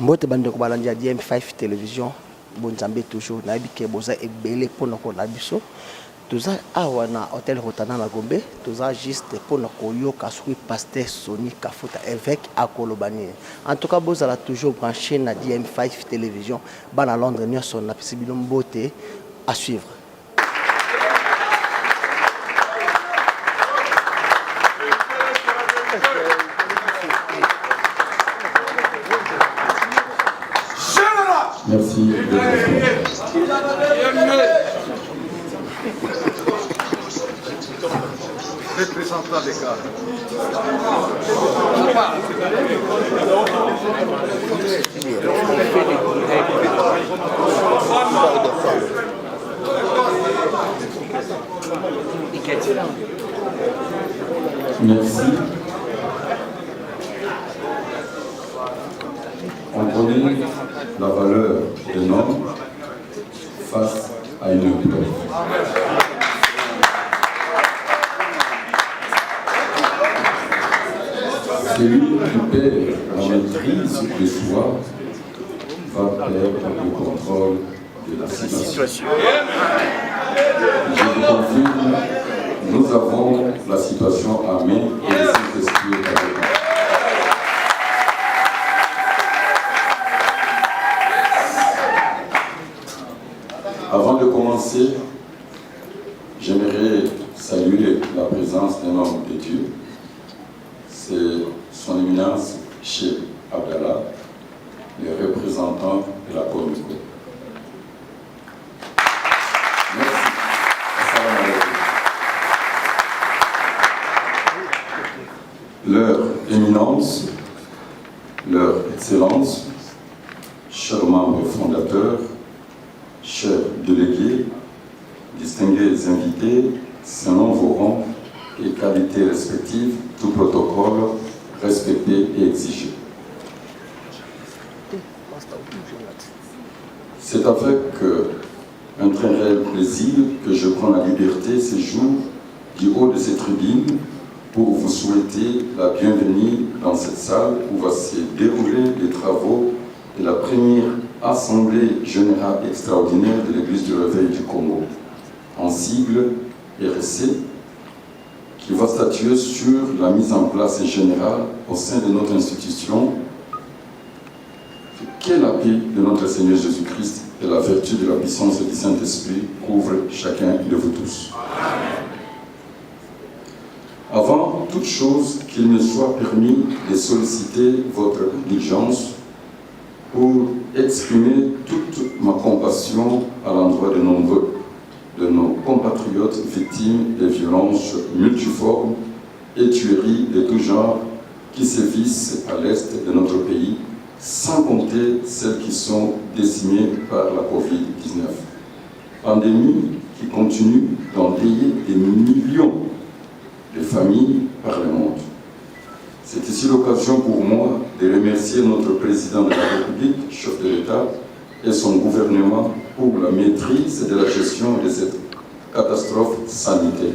Mbote bande ko balandi ya DM5 télévision bonzambe toujours na bike boza ebele pona ko na biso toza awa na hôtel Rotana na Gombe toza juste pona ko yoka sui pasteur Sony Kafuta évêque à Kolobani. En tout cas boza la toujours branché na DM5 télévision bana Londres nyonso na pisibilo mbote à suivre. Merci. Représentant des cas. Merci. On connaît la valeur d'un homme face à une épreuve. Celui qui perd la maîtrise de soi va perdre le contrôle de la situation. Je vous confirme, nous avons la situation à main et le Saint-Esprit est avec nous. Avant de commencer, j'aimerais saluer la présence d'un homme de Dieu. C'est son éminence Cheikh Abdallah, le représentant de la Comico. Merci. Assalamu alaikum. Leur éminence, leur excellence, chers membres fondateurs, chers délégués, distingués invités, selon vos rangs et qualités respectives, tout protocole respecté et exigé. C'est avec un très réel plaisir que je prends la liberté ces jours du haut de cette tribune pour vous souhaiter la bienvenue dans cette salle où va se dérouler les travaux de la première Assemblée générale extraordinaire de l'Église du Réveil du Congo, en sigle RSC, qui va statuer sur la mise en place générale au sein de notre institution. Quel appui de notre Seigneur Jésus-Christ et la vertu de la puissance du Saint-Esprit couvrent chacun de vous tous. Avant toute chose, qu'il me soit permis de solliciter votre indulgence pour exprimer toute ma compassion à l'endroit de nombreux de nos compatriotes victimes des violences multiformes et tueries de tout genre qui sévissent à l'est de notre pays, sans compter celles qui sont décimées par la Covid-19. Pandémie qui continue d'enrayer des millions de familles par le monde. C'est ici l'occasion pour moi de remercier notre président de la République, chef de l'État, et son gouvernement pour la maîtrise de la gestion de cette catastrophe sanitaire.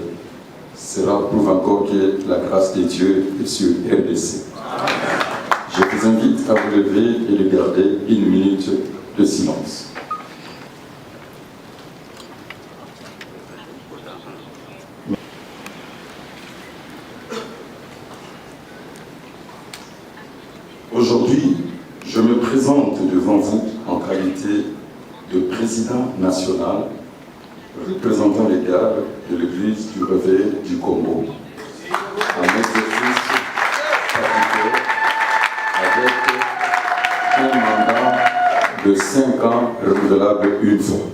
Cela prouve encore que la grâce de Dieu est sur RDC. Je vous invite à vous lever et de garder une minute de silence. Aujourd'hui, je me présente devant vous en qualité de président national représentant légal de l'Église du Réveil du Congo, en exercice particulier avec un mandat de 5 ans renouvelable une fois.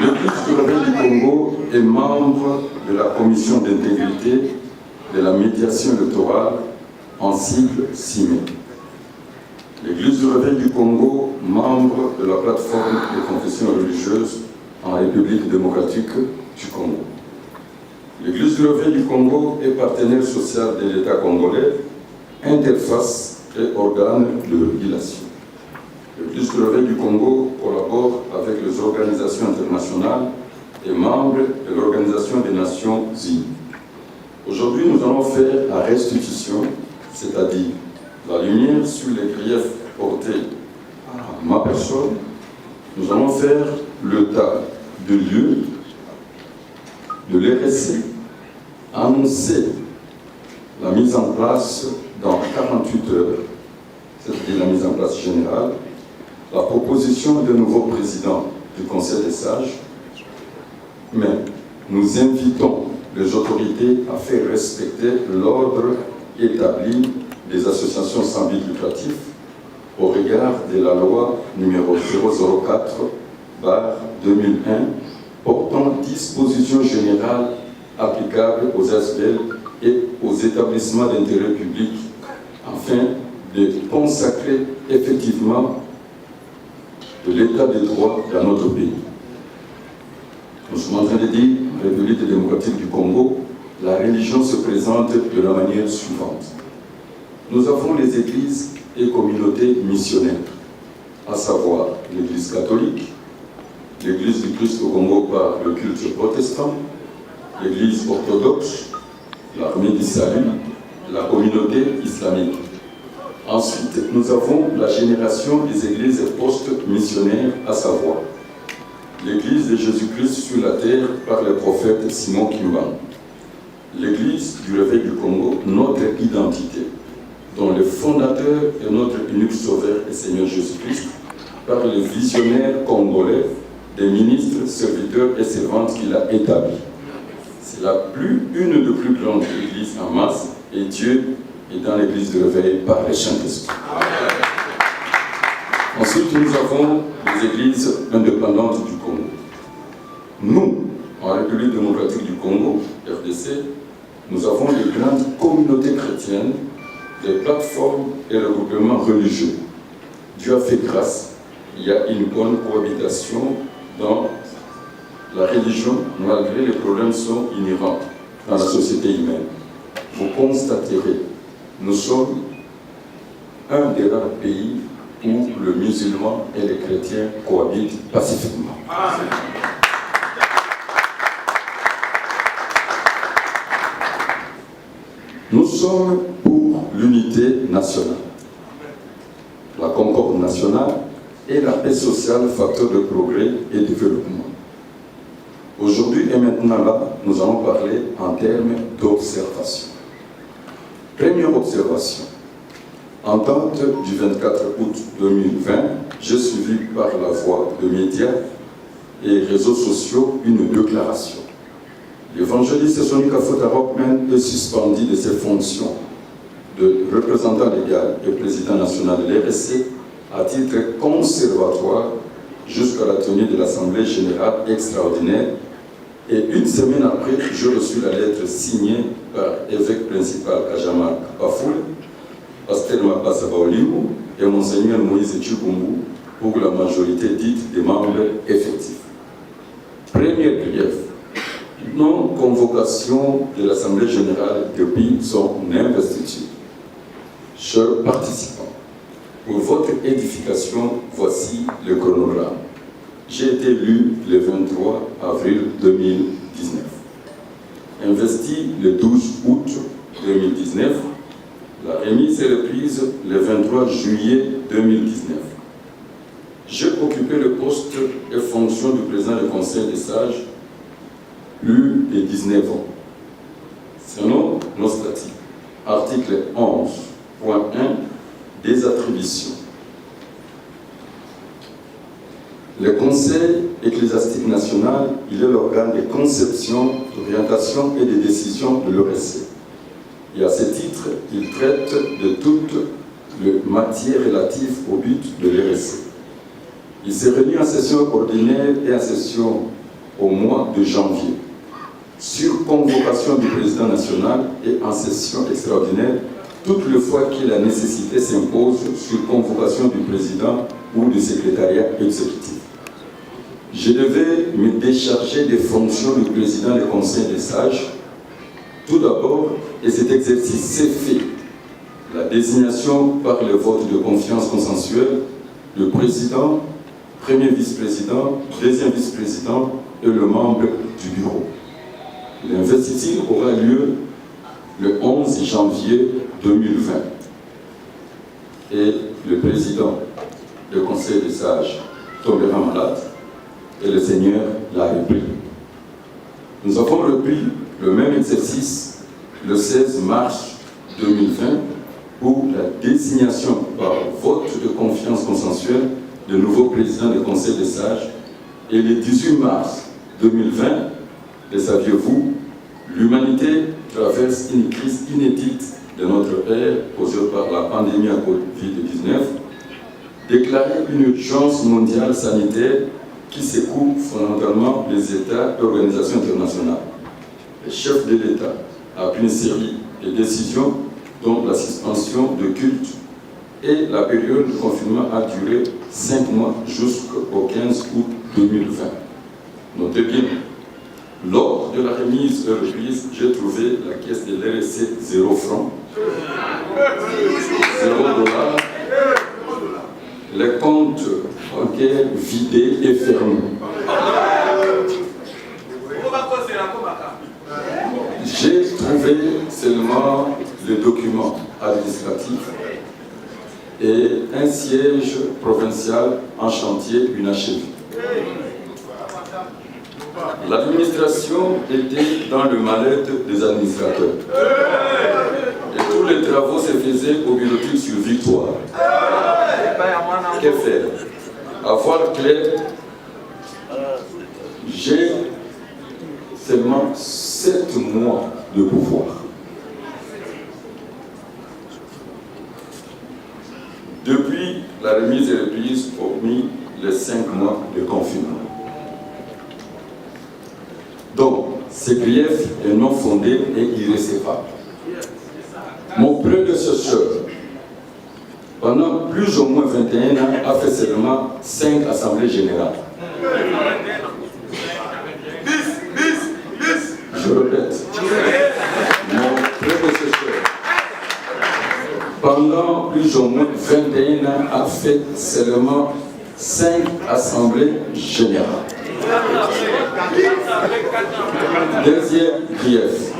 L'Église du Réveil du Congo est membre de la commission d'intégrité de la médiation électorale en sigle CIME. L'Église du Réveil du Congo, membre de la plateforme des confessions religieuses en République démocratique du Congo. L'Église du Réveil du Congo est partenaire social de l'État congolais, interface et organe de régulation. L'Église du Réveil du Congo collabore avec les organisations internationales et membre de l'Organisation des Nations Unies. Aujourd'hui, nous allons faire la restitution, c'est-à-dire la lumière sur les griefs portés à ma personne, nous allons faire le tas de lieux de l'RSC, annoncer la mise en place dans 48 heures, c'est-à-dire la mise en place générale, la proposition d'un nouveau président du Conseil des sages, mais nous invitons les autorités à faire respecter l'ordre établi des associations sans but lucratif au regard de la loi numéro 004/2001 portant dispositions générales applicables aux ASBL et aux établissements d'intérêt public afin de consacrer effectivement de l'état de droit dans notre pays. Nous sommes en train de dire, en République démocratique du Congo, la religion se présente de la manière suivante. Nous avons les églises et communautés missionnaires, à savoir l'Église catholique, l'Église du Christ au Congo par le culte protestant, l'Église orthodoxe, l'Armée du Salut, la communauté islamique. Ensuite, nous avons la génération des églises post-missionnaires, à savoir l'Église de Jésus-Christ sur la terre par le prophète Simon Kimbangu, l'Église du Réveil du Congo, notre identité, dont le fondateur est notre unique Sauveur et Seigneur Jésus-Christ, par les visionnaires congolais, des ministres, serviteurs et servantes qu'il a établis. C'est une des plus grandes églises en masse, et Dieu est dans l'église de Réveil par le Saint-Esprit. Ensuite, nous avons les églises indépendantes du Congo. Nous, en République démocratique du Congo, RDC, nous avons les grandes communautés chrétiennes, les plateformes et les regroupements religieux. Dieu a fait grâce. Il y a une bonne cohabitation dans la religion, malgré les problèmes sont inhérents dans la société humaine. Vous constaterez, nous sommes un des rares pays où le musulman et les chrétiens cohabitent pacifiquement. Nous sommes pour l'unité nationale, la concorde nationale et la paix sociale, facteur de progrès et de développement. Aujourd'hui et maintenant là, nous allons parler en termes d'observation. Première observation. Entente du 24 août 2020, j'ai suivi par la voie de médias et réseaux sociaux une déclaration. L'évangéliste Sonny Kafuta Rockman est suspendu de ses fonctions de représentant légal et président national de l'RSC à titre conservatoire jusqu'à la tenue de l'Assemblée générale extraordinaire. Et une semaine après, j'ai reçu la lettre signée par l'évêque principal Kajama Bafoul, Pasteur Mapasa Baolimu et Monseigneur Moïse Tchibumbu pour la majorité dite des membres effectifs. Premier grief, non-convocation de l'Assemblée générale depuis son investiture. Chers participants, pour votre édification, voici le chronogramme. J'ai été élu le 23 avril 2019. Investi le 12 août 2019. La remise est reprise le 23 juillet 2019. J'ai occupé le poste et fonction du président du Conseil des sages plus de 19 ans. Selon nos statuts, article 11.1 des attributions. Le Conseil ecclésiastique national, il est l'organe de conception, d'orientation et de décision de l'ORC. Et à ce titre, il traite de toutes les matières relatives au but de l'ORC. Il s'est réuni en session ordinaire et en session au mois de janvier, sur convocation du président national et en session extraordinaire, toutes les fois que la nécessité s'impose sur convocation du président ou du secrétariat exécutif. Je devais me décharger des fonctions du président du Conseil des sages. Tout d'abord, et cet exercice s'est fait, la désignation par le vote de confiance consensuel, le président, premier vice-président, deuxième vice-président et le membre du bureau. L'investiture aura lieu le 11 janvier 2020. et le président du Conseil des sages tombera malade et le Seigneur l'a repris. Nous avons repris le même exercice le 16 mars 2020 pour la désignation par vote de confiance consensuelle du nouveau président du Conseil des sages et le 18 mars 2020, le saviez-vous, l'humanité traverse une crise inédite de notre ère causée par la pandémie à Covid-19, déclarer une urgence mondiale sanitaire qui secoue fondamentalement les États et organisations internationales. Le chef de l'État a pris une série de décisions dont la suspension de culte et la période de confinement a duré 5 mois jusqu'au 15 août 2020. Notez bien, lors de la remise et reprise, j'ai trouvé la caisse de l'RSC 0 francs, 0 $, les comptes bancaires vidés et fermés. J'ai trouvé seulement le document administratif et un siège provincial en chantier inachevé. L'administration était dans le mal-être des administrateurs. Et tous les travaux se faisaient au bureautique sur Victoire. Que faire? Avoir clair, j'ai seulement 7 mois de pouvoir. Depuis la remise et reprise, hormis les 5 mois de confinement. Donc, ce grief est non fondé et irrécevable. Mon prédécesseur, pendant plus ou moins 21 ans, a fait seulement 5 assemblées générales. Je répète, mon prédécesseur, pendant plus ou moins 21 ans, a fait seulement 5 assemblées générales. Deuxième grief,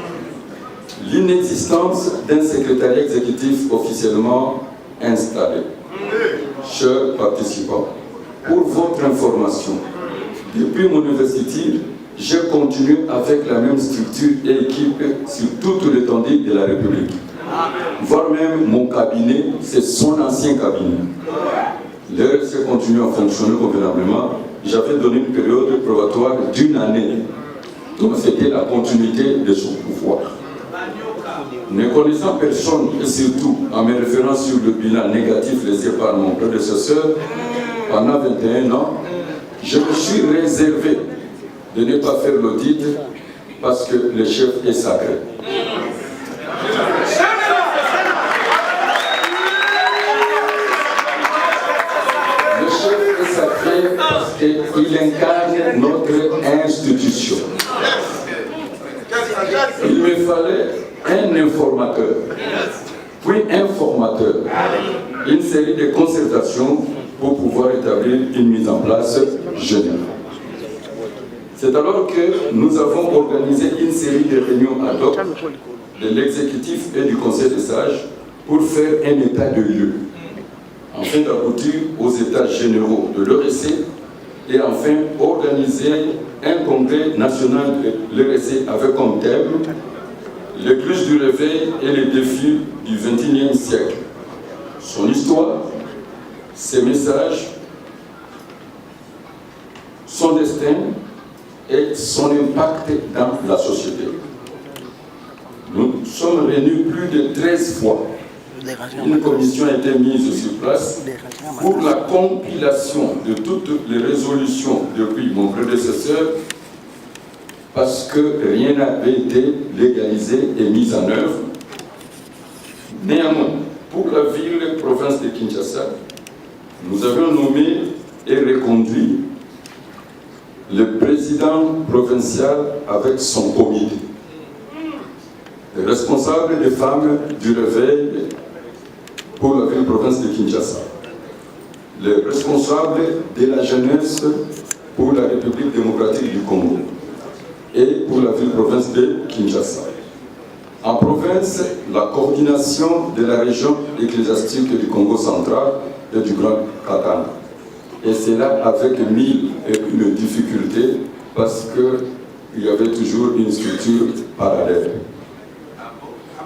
l'inexistence d'un secrétariat exécutif officiellement installé. Chers participants, pour votre information, depuis mon investiture, j'ai continué avec la même structure et équipe sur toute l'étendue de la République. Voire même mon cabinet, c'est son ancien cabinet. L'RSC continue à fonctionner convenablement. J'avais donné une période probatoire d'1 année. Donc c'était la continuité de son pouvoir. Ne connaissant personne, et surtout en me référant sur le bilan négatif laissé par mon prédécesseur, pendant 21 ans, je me suis réservé de ne pas faire l'audit parce que le chef est sacré. Le chef est sacré parce qu'il incarne notre institution. Il me fallait un informateur, puis un formateur, une série de concertations pour pouvoir établir une mise en place générale. C'est alors que nous avons organisé une série de réunions ad hoc de l'exécutif et du Conseil des sages pour faire un état de lieu, afin d'aboutir aux états généraux de l'ERC et enfin organiser un congrès national de l'ERC avec comme thème l'écluse du réveil et les défis du XXIe siècle. Son histoire, ses messages, son destin et son impact dans la société. Nous sommes réunis plus de 13 fois. Une commission a été mise sur place pour la compilation de toutes les résolutions depuis mon prédécesseur, parce que rien n'avait été légalisé et mis en œuvre. Néanmoins, pour la ville province de Kinshasa, nous avons nommé et reconduit le président provincial avec son comité, le responsable des femmes du réveil pour la ville province de Kinshasa, le responsable de la jeunesse pour la République démocratique du Congo et pour la ville province de Kinshasa. En province, la coordination de la région ecclésiastique du Congo central et du Grand Katanga. Et c'est là avec mille et une difficultés parce qu'il y avait toujours une structure parallèle.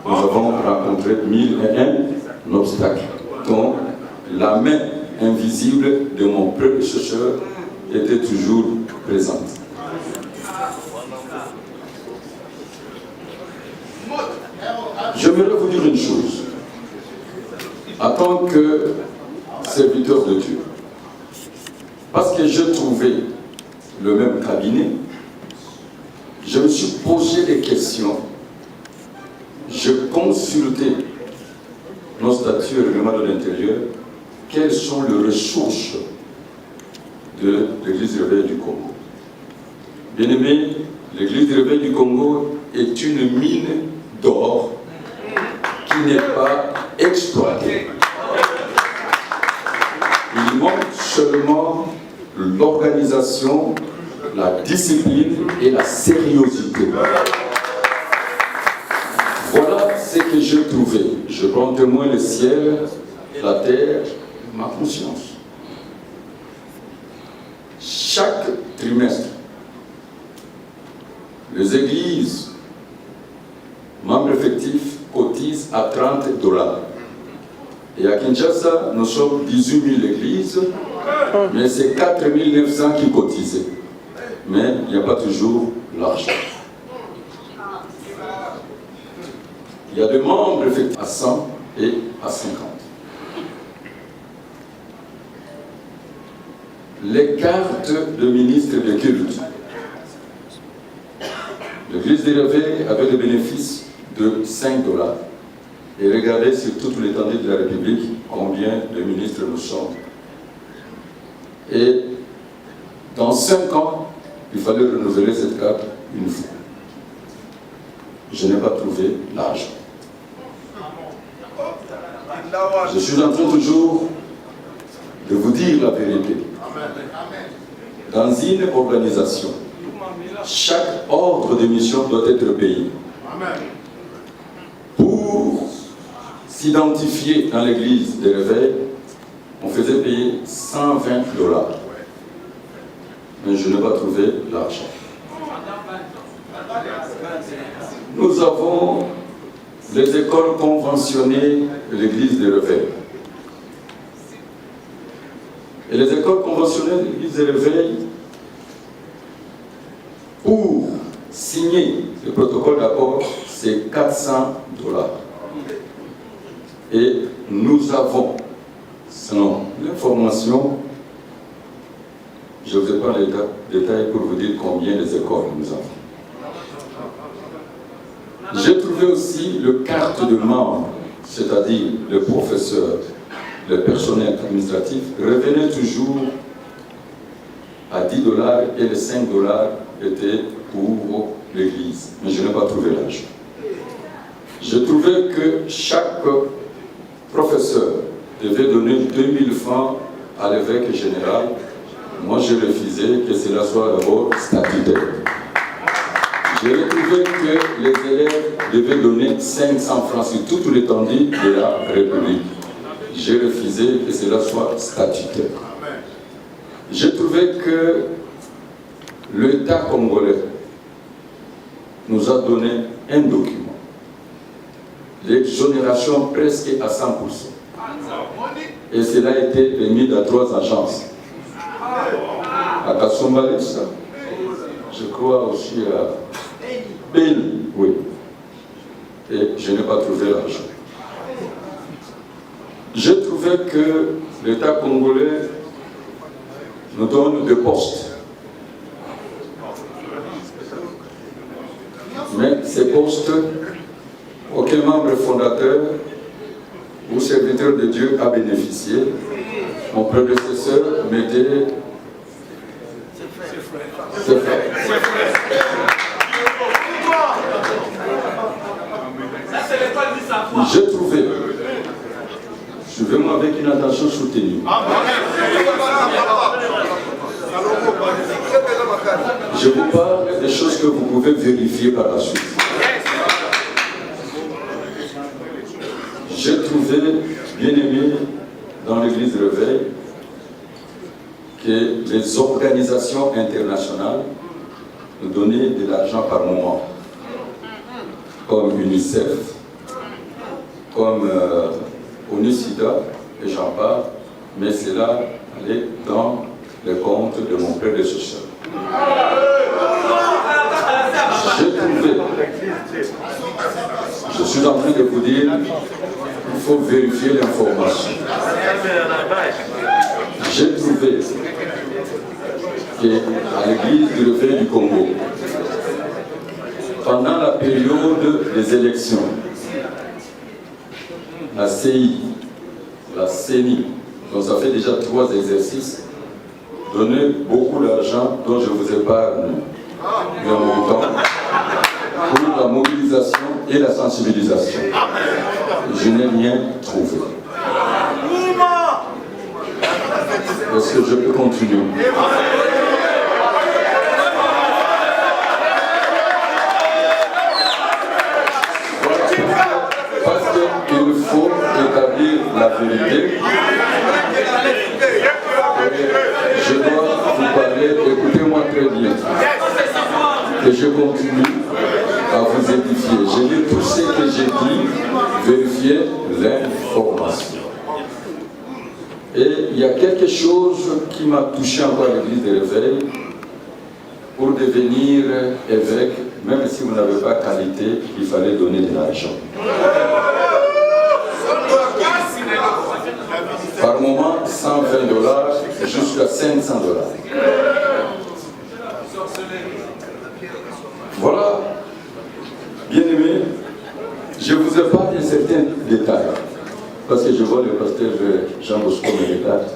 Nous avons rencontré 1001 obstacles, dont la main invisible de mon prédécesseur était toujours présente. J'aimerais vous dire une chose. En tant que serviteur de Dieu, parce que j'ai trouvé le même cabinet, je me suis posé des questions, je consultais nos statuts et règlements de l'intérieur, quelles sont les ressources de l'Église du Réveil du Congo. Bien aimé, l'Église du Réveil du Congo est une mine d'or qui n'est pas exploitée. Il manque seulement l'organisation, la discipline et la sérieuxité. Voilà ce que j'ai trouvé. Je prends témoin le ciel, la terre, ma conscience. Chaque trimestre, les églises membres effectifs cotisent à $30. Et à Kinshasa, nous sommes 18 000 églises, mais c'est 4 900 qui cotisaient. Mais il n'y a pas toujours l'argent. Il y a des membres effectifs à 100 et à 50. Les cartes de ministre de culte. L'Église des Réveils avait des bénéfices de $5. Et regardez sur toute l'étendue de la République combien de ministres nous sommes. Et dans 5 ans, il fallait renouveler cette carte une fois. Je n'ai pas trouvé l'argent. Je suis en train toujours de vous dire la vérité. Dans une organisation, chaque ordre de mission doit être payé. Pour s'identifier dans l'église des réveils, on faisait payer $120. Mais je n'ai pas trouvé l'argent. Nous avons les écoles conventionnées de l'église des réveils. Et les écoles conventionnelles de l'église des réveils, pour signer le protocole d'accord, c'est $400. Et nous avons, selon l'information, je ne vous ai pas les détails pour vous dire combien les écoles nous avons. J'ai trouvé aussi le carte de membre, c'est-à-dire le professeur, le personnel administratif, revenait toujours à $10 et les $5 étaient pour l'église. Mais je n'ai pas trouvé l'argent. Je trouvais que chaque professeur devait donner 2000 francs à l'évêque général. Moi, je refusais que cela soit d'abord statutaire. J'ai trouvé que les élèves devaient donner 500 francs sur toute l'étendue de la République. J'ai refusé que cela soit statutaire. J'ai trouvé que l'État congolais nous a donné un document. L'exonération presque à 100%. Et cela a été remis dans 3 agences. À Kasumbalesa, je crois aussi à Beni, oui. Et je n'ai pas trouvé l'argent. J'ai trouvé que l'État congolais nous donne des postes. Mais ces postes, aucun membre fondateur ou serviteur de Dieu a bénéficié. Mon prédécesseur mettait ses frères. J'ai trouvé, suivez-moi avec une attention soutenue. Je vous parle des choses que vous pouvez vérifier par la suite. trouvé, bien aimé, dans l'église de Réveil, que les organisations internationales nous donnaient de l'argent par moment, comme UNICEF, comme ONU-SIDA, et j'en parle, mais cela allait dans les comptes de mon prédécesseur. J'ai trouvé, je suis en train de vous dire, il faut vérifier l'information. J'ai trouvé qu'à l'église du Réveil du Congo, pendant la période des élections, la CI, la CENI, donc ça fait déjà 3 exercices, donnait beaucoup d'argent dont je vous épargne bien longtemps pour la mobilisation et la sensibilisation. Je n'ai rien trouvé. Est-ce que je peux continuer? Parce qu'il faut établir la vérité. Je dois vous parler, écoutez-moi très bien. Et je continue à vous édifier. J'ai dit tout ce que j'ai dit, vérifiez l'information. Et il y a quelque chose qui m'a touché encore à l'église de Réveil. Pour devenir évêque, même si vous n'avez pas qualité, il fallait donner de l'argent. Par moment, $120 jusqu'à $500. Voilà, bien aimé, je vous épargne certains détails, parce que je vois le pasteur Jean Bosco me regarde.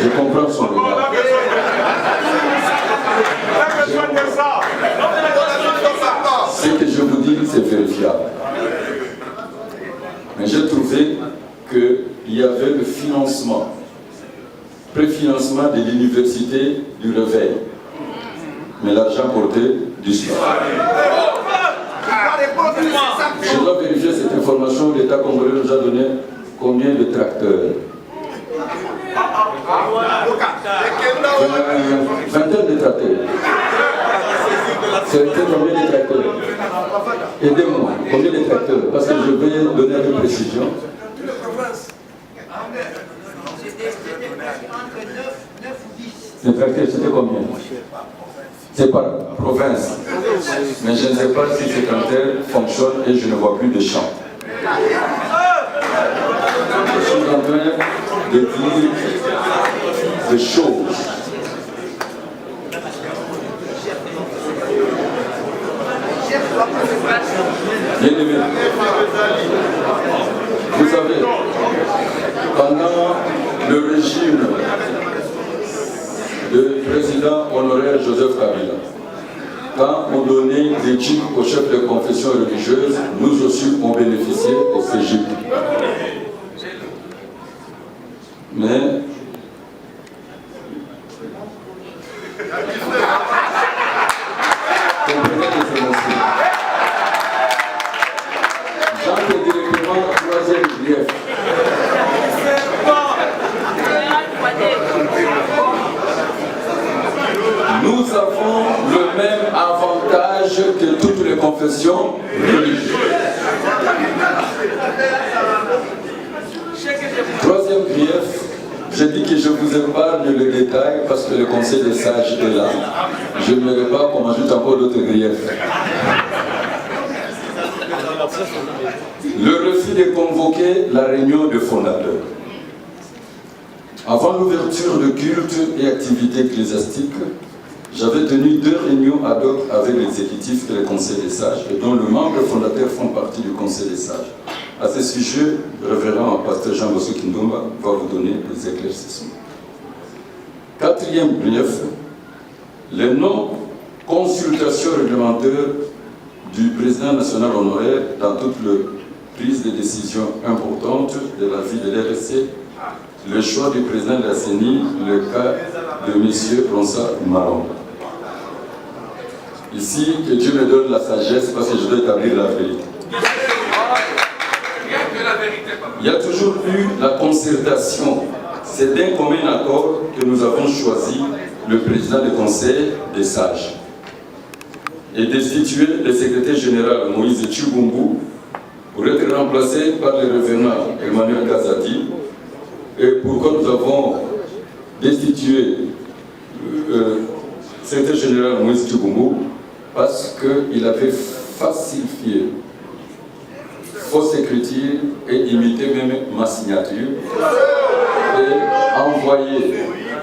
Je comprends son regard. Ce que je vous dis, c'est vérifiable. Mais j'ai trouvé qu'il y avait le financement, préfinancement de l'université du Réveil. Mais l'argent portait du soir. Je dois vérifier cette information. L'État congolais nous a donné combien de tracteurs? 20 de tracteurs. C'est combien de tracteurs? Aidez-moi, combien de tracteurs? Parce que je vais donner avec précision. Les tracteurs, c'était combien? C'est par province. Mais je ne sais pas si ces tracteurs fonctionnent et je ne vois plus de champs. Je suis en train de dire des choses. Bien aimé, vous savez, pendant le régime du président honoraire Joseph Kabila, quand on donnait des titres aux chefs de confession religieuse, nous aussi on bénéficiait de ces gîtes. Mais comprenez les émotions. J'entre directement au 3e grief. Nous avons le même avantage que toutes les confessions religieuses. 3e grief, j'ai dit que je vous épargne le détail parce que le conseil des sages est là. Je ne verrai pas qu'on ajoute encore d'autres griefs. Le refus de convoquer la réunion de fondateurs. Avant l'ouverture de cultes et activités ecclésiastiques, j'avais tenu 2 réunions ad hoc avec l'exécutif et le conseil des sages, et dont le membre fondateur font partie du conseil des sages. À ce sujet, le révérend pasteur Jean Bosco Kindumba va vous donner des éclaircissements. 4e brief, les non-consultations réglementaires du président national honoraire dans toute prise de décision importante de la vie de l'RSC, le choix du président de la CENI, le cas de M. Ronsa Maron. Ici, que Dieu me donne la sagesse parce que je dois établir la vérité. il y a toujours eu la concertation. C'est d'un commun accord que nous avons choisi le président du Conseil des sages et destitué le secrétaire général Moïse Tchibumbu pour être remplacé par le revenant Emmanuel Kazadi. Et pourquoi nous avons destitué le secrétaire général Moïse Tchibumbu? Parce qu'il avait falsifié, fausse écriture et imité même ma signature et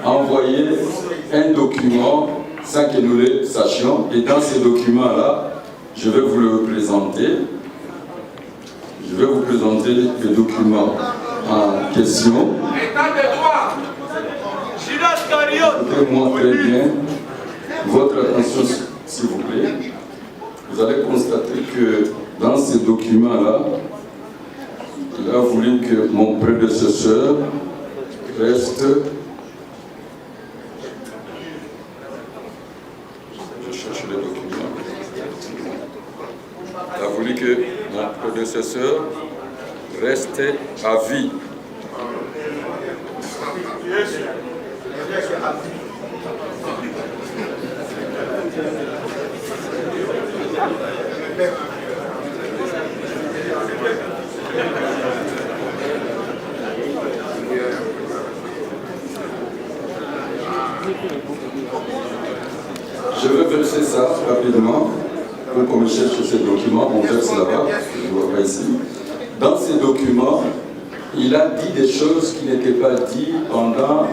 envoyé un document sans que nous le sachions. Et dans ce document-là, je vais vous le présenter. Je vais vous présenter le document en question. Écoutez-moi très bien. Votre attention, s'il vous plaît. Vous allez constater que dans ce document-là, il a voulu que mon prédécesseur reste. Je cherche le document. Il a voulu que mon prédécesseur reste à vie. Je vais verser ça rapidement. Pour qu'on cherche ces documents, on verse là-bas, je ne vois pas ici. Dans ces documents, il a dit des choses qui n'étaient pas dites pendant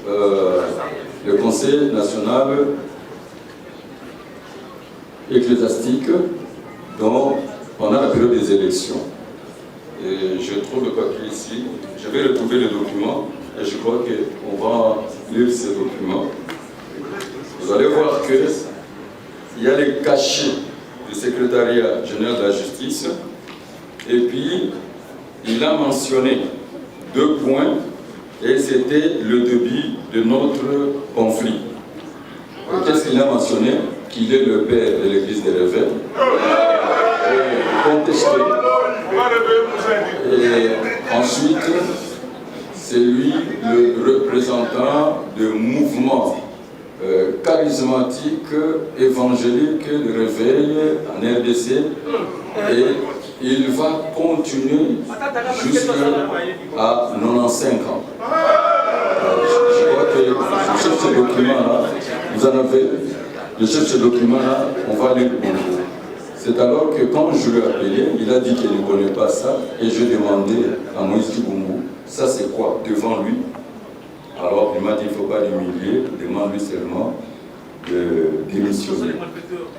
le Conseil national ecclésiastique, donc pendant la période des élections. Et je trouve le papier ici. Je vais retrouver le document et je crois qu'on va lire ces documents. Vous allez voir qu'il y a les cachets du secrétariat général de la justice et puis il a mentionné 2 points et c'était le début de notre conflit. Qu'est-ce qu'il a mentionné? Qu'il est le père de l'église des réveils, contesté. Et ensuite, c'est lui le représentant de mouvements charismatiques, évangéliques, de réveil en RDC. Et il va continuer jusqu'à 95 ans. Je crois que je cherche ce document-là, vous en avez. Je cherche ce document-là, on va lire le bonjour. C'est alors que quand je l'ai appelé, il a dit qu'il ne connaît pas ça, et je demandais à Moïse Tchibumbu, ça c'est quoi devant lui? Alors il m'a dit, il ne faut pas l'humilier, demande-lui seulement de démissionner.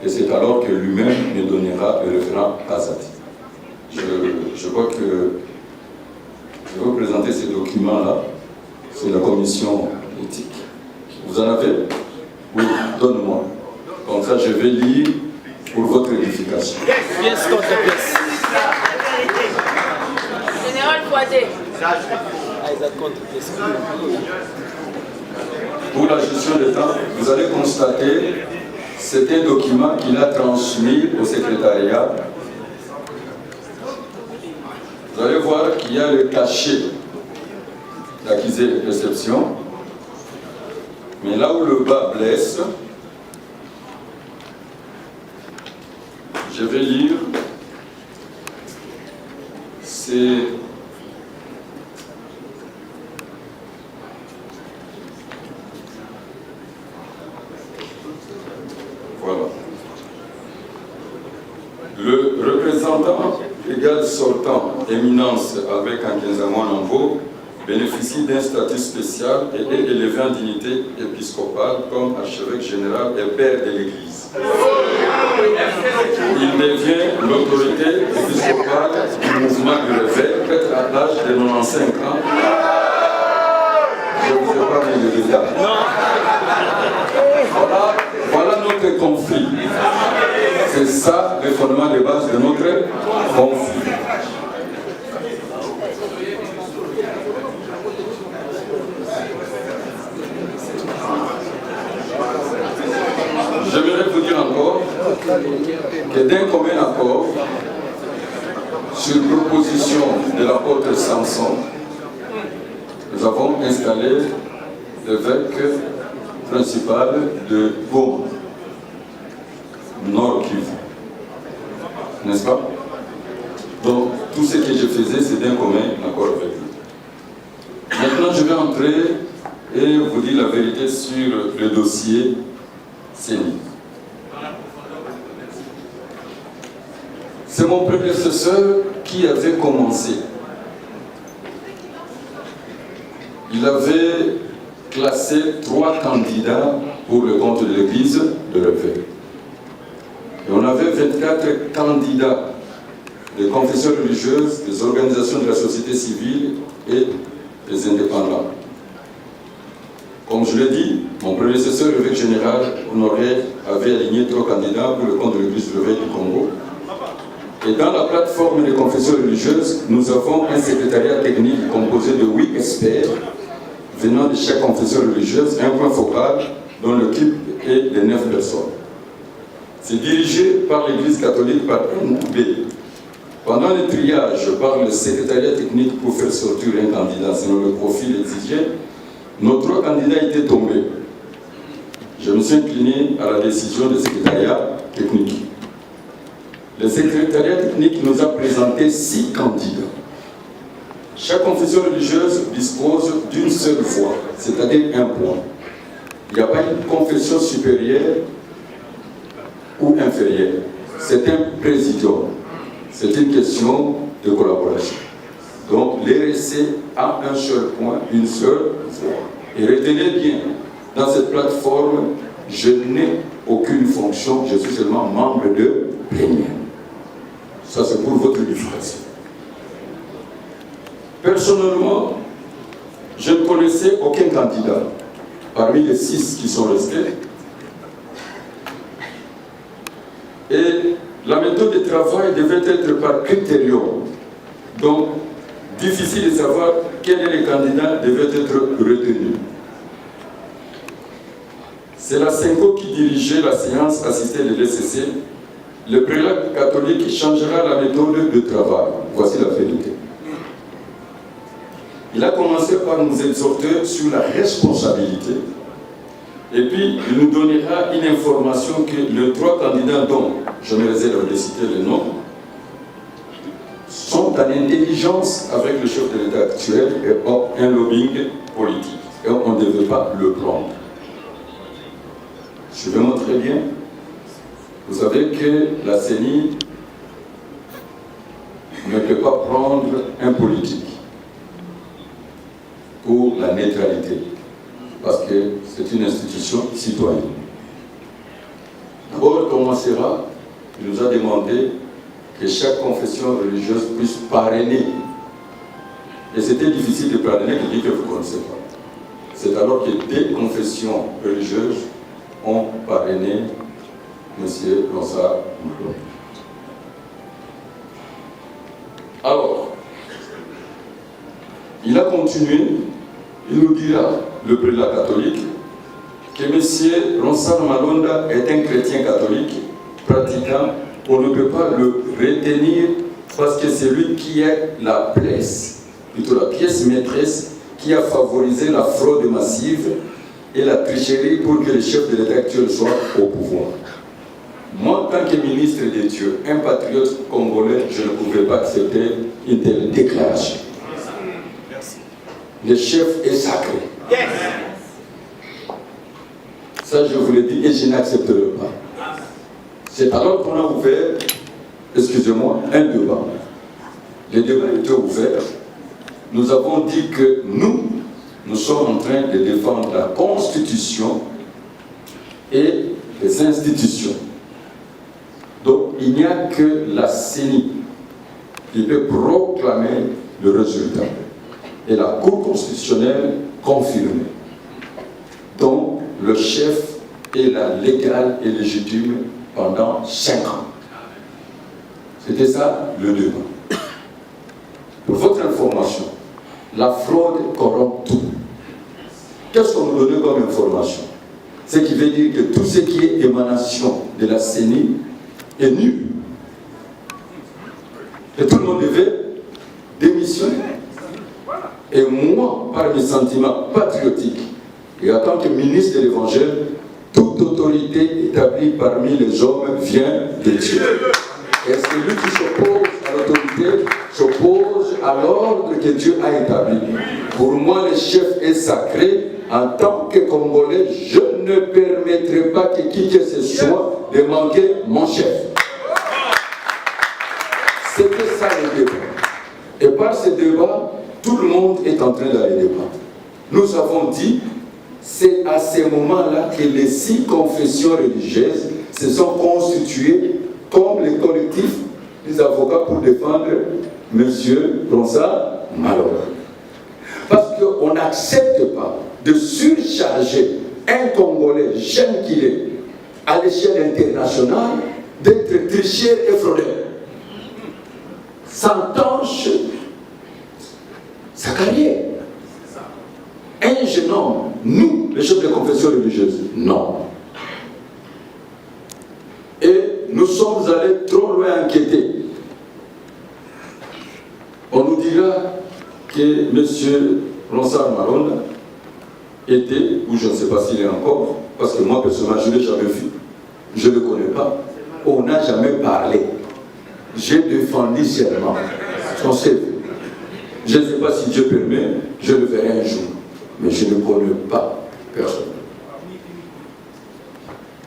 Et c'est alors que lui-même me donnera le référent Kazadi. Je crois que je vais vous présenter ces documents-là, c'est la commission éthique. Vous en avez? Oui, donne-moi. Comme ça, je vais lire pour votre édification. Pièce contre pièce. Général Poisé. Pour la gestion des temps, vous allez constater, c'est un document qu'il a transmis au secrétariat. Vous allez voir qu'il y a le cachet d'accusé de réception. Mais là où le bas blesse, je vais lire, c'est voilà. Le représentant légal sortant, éminence avec Ankenzamoa Nambo, bénéficie d'un statut spécial et est élevé en dignité épiscopale comme archevêque général et père de l'Église. Il devient l'autorité épiscopale du mouvement du réveil, peut-être à l'âge de 95 ans. Je vous épargne les détails. Voilà notre conflit. C'est ça le fondement de base de notre conflit. J'aimerais vous dire encore que d'un commun accord, sur proposition de l'apôtre Samson, nous avons installé l'évêque principal de Goma, Nord Kivu, n'est-ce pas? Donc, tout ce que je faisais, c'est d'un commun accord avec lui. Maintenant, je vais entrer et vous dire la vérité sur le dossier CENI. C'est mon prédécesseur qui avait commencé. Il avait classé 3 candidats pour le compte de l'église de l'évêque. Et on avait 24 candidats des confessions religieuses, des organisations de la société civile et des indépendants. Comme je l'ai dit, mon prédécesseur, l'évêque général Honoré, avait aligné 3 candidats pour le compte de l'église de l'évêque du Congo. Et dans la plateforme des confessions religieuses, nous avons un secrétariat technique composé de 8 experts venant de chaque confession religieuse, un point focal dont l'équipe est de 9 personnes. C'est dirigé par l'Église catholique par un B. Pendant le triage par le secrétariat technique pour faire sortir un candidat selon le profil exigé, nos 3 candidats étaient tombés. Je me suis incliné à la décision du secrétariat technique. Le secrétariat technique nous a présenté 6 candidats. Chaque confession religieuse dispose d'une seule voix, c'est-à-dire un point. Il n'y a pas une confession supérieure ou inférieure. C'est un présidium. C'est une question de collaboration. Donc, l'RSC a un seul point, une seule voix. Et retenez bien, dans cette plateforme, je n'ai aucune fonction, je suis seulement membre de plénière. Ça, c'est pour votre édification. Personnellement, je ne connaissais aucun candidat parmi les 6 qui sont restés. Et la méthode de travail devait être par critérium. Donc, difficile de savoir quel est le candidat devait être retenu. C'est la CENCO qui dirigeait la séance assistée de l'ECC. Le prélat catholique changera la méthode de travail. Voici la vérité. Il a commencé par nous exhorter sur la responsabilité. Et puis, il nous donnera une information que les 3 candidats dont je me réserve de citer les noms sont en intelligence avec le chef de l'État actuel et ont un lobbying politique. Et on ne devait pas le prendre. Je vais montrer bien. Vous savez que la CENI ne peut pas prendre un politique pour la neutralité, parce que c'est une institution citoyenne. D'abord, il commencera, il nous a demandé que chaque confession religieuse puisse parrainer. Et c'était difficile de parrainer quelqu'un que vous ne connaissez pas. C'est alors que des confessions religieuses ont parrainé M. Ronsard Moulon. Alors, il a continué, il nous dira, le prélat catholique, que M. Ronsard Malonda est un chrétien catholique, pratiquant. On ne peut pas le retenir parce que c'est lui qui est la pièce, plutôt la pièce maîtresse, qui a favorisé la fraude massive et la tricherie pour que le chef de l'État actuel soit au pouvoir. Moi, en tant que ministre de Dieu, un patriote congolais, je ne pouvais pas accepter une telle déclaration. Le chef est sacré. Ça, je vous l'ai dit et je n'accepterai pas. C'est alors qu'on a ouvert, excusez-moi, un débat. Le débat était ouvert. Nous avons dit que nous sommes en train de défendre la Constitution et les institutions. Donc, il n'y a que la CENI qui peut proclamer le résultat. Et la Cour constitutionnelle confirme. Donc, le chef est la légale et légitime pendant 5 ans. C'était ça le débat. Pour votre information, la fraude corrompt tout. Qu'est-ce qu'on nous donne comme information? Ce qui veut dire que tout ce qui est émanation de la CENI est nul. Et tout le monde devait démissionner. Et moi, par mes sentiments patriotiques, et en tant que ministre de l'Évangile, toute autorité établie parmi les hommes vient de Dieu. Et celui qui s'oppose à l'autorité s'oppose à l'ordre que Dieu a établi. Pour moi, le chef est sacré. En tant que Congolais, je ne permettrai pas que qui que ce soit de manquer mon chef. C'était ça le débat. Et par ce débat, tout le monde est en train d'aller débat. Nous avons dit, c'est à ces moments-là que les 6 confessions religieuses se sont constituées comme les collectifs des avocats pour défendre M. Ronsard Malon. Parce qu'on n'accepte pas de surcharger un Congolais jeune qu'il est à l'échelle internationale d'être tricheur et fraudeur. Ça entache sa carrière. Un jeune homme, nous, les chefs de confession religieuse, non. Et nous sommes allés trop loin enquêter. On nous dira que M. Ronsard Malonda était, ou je ne sais pas s'il est encore, parce que moi personnellement je ne l'ai jamais vu, je ne le connais pas, on n'a jamais parlé. J'ai défendu seulement son CV. Je ne sais pas si Dieu permet, je le verrai un jour, mais je ne connais pas personne.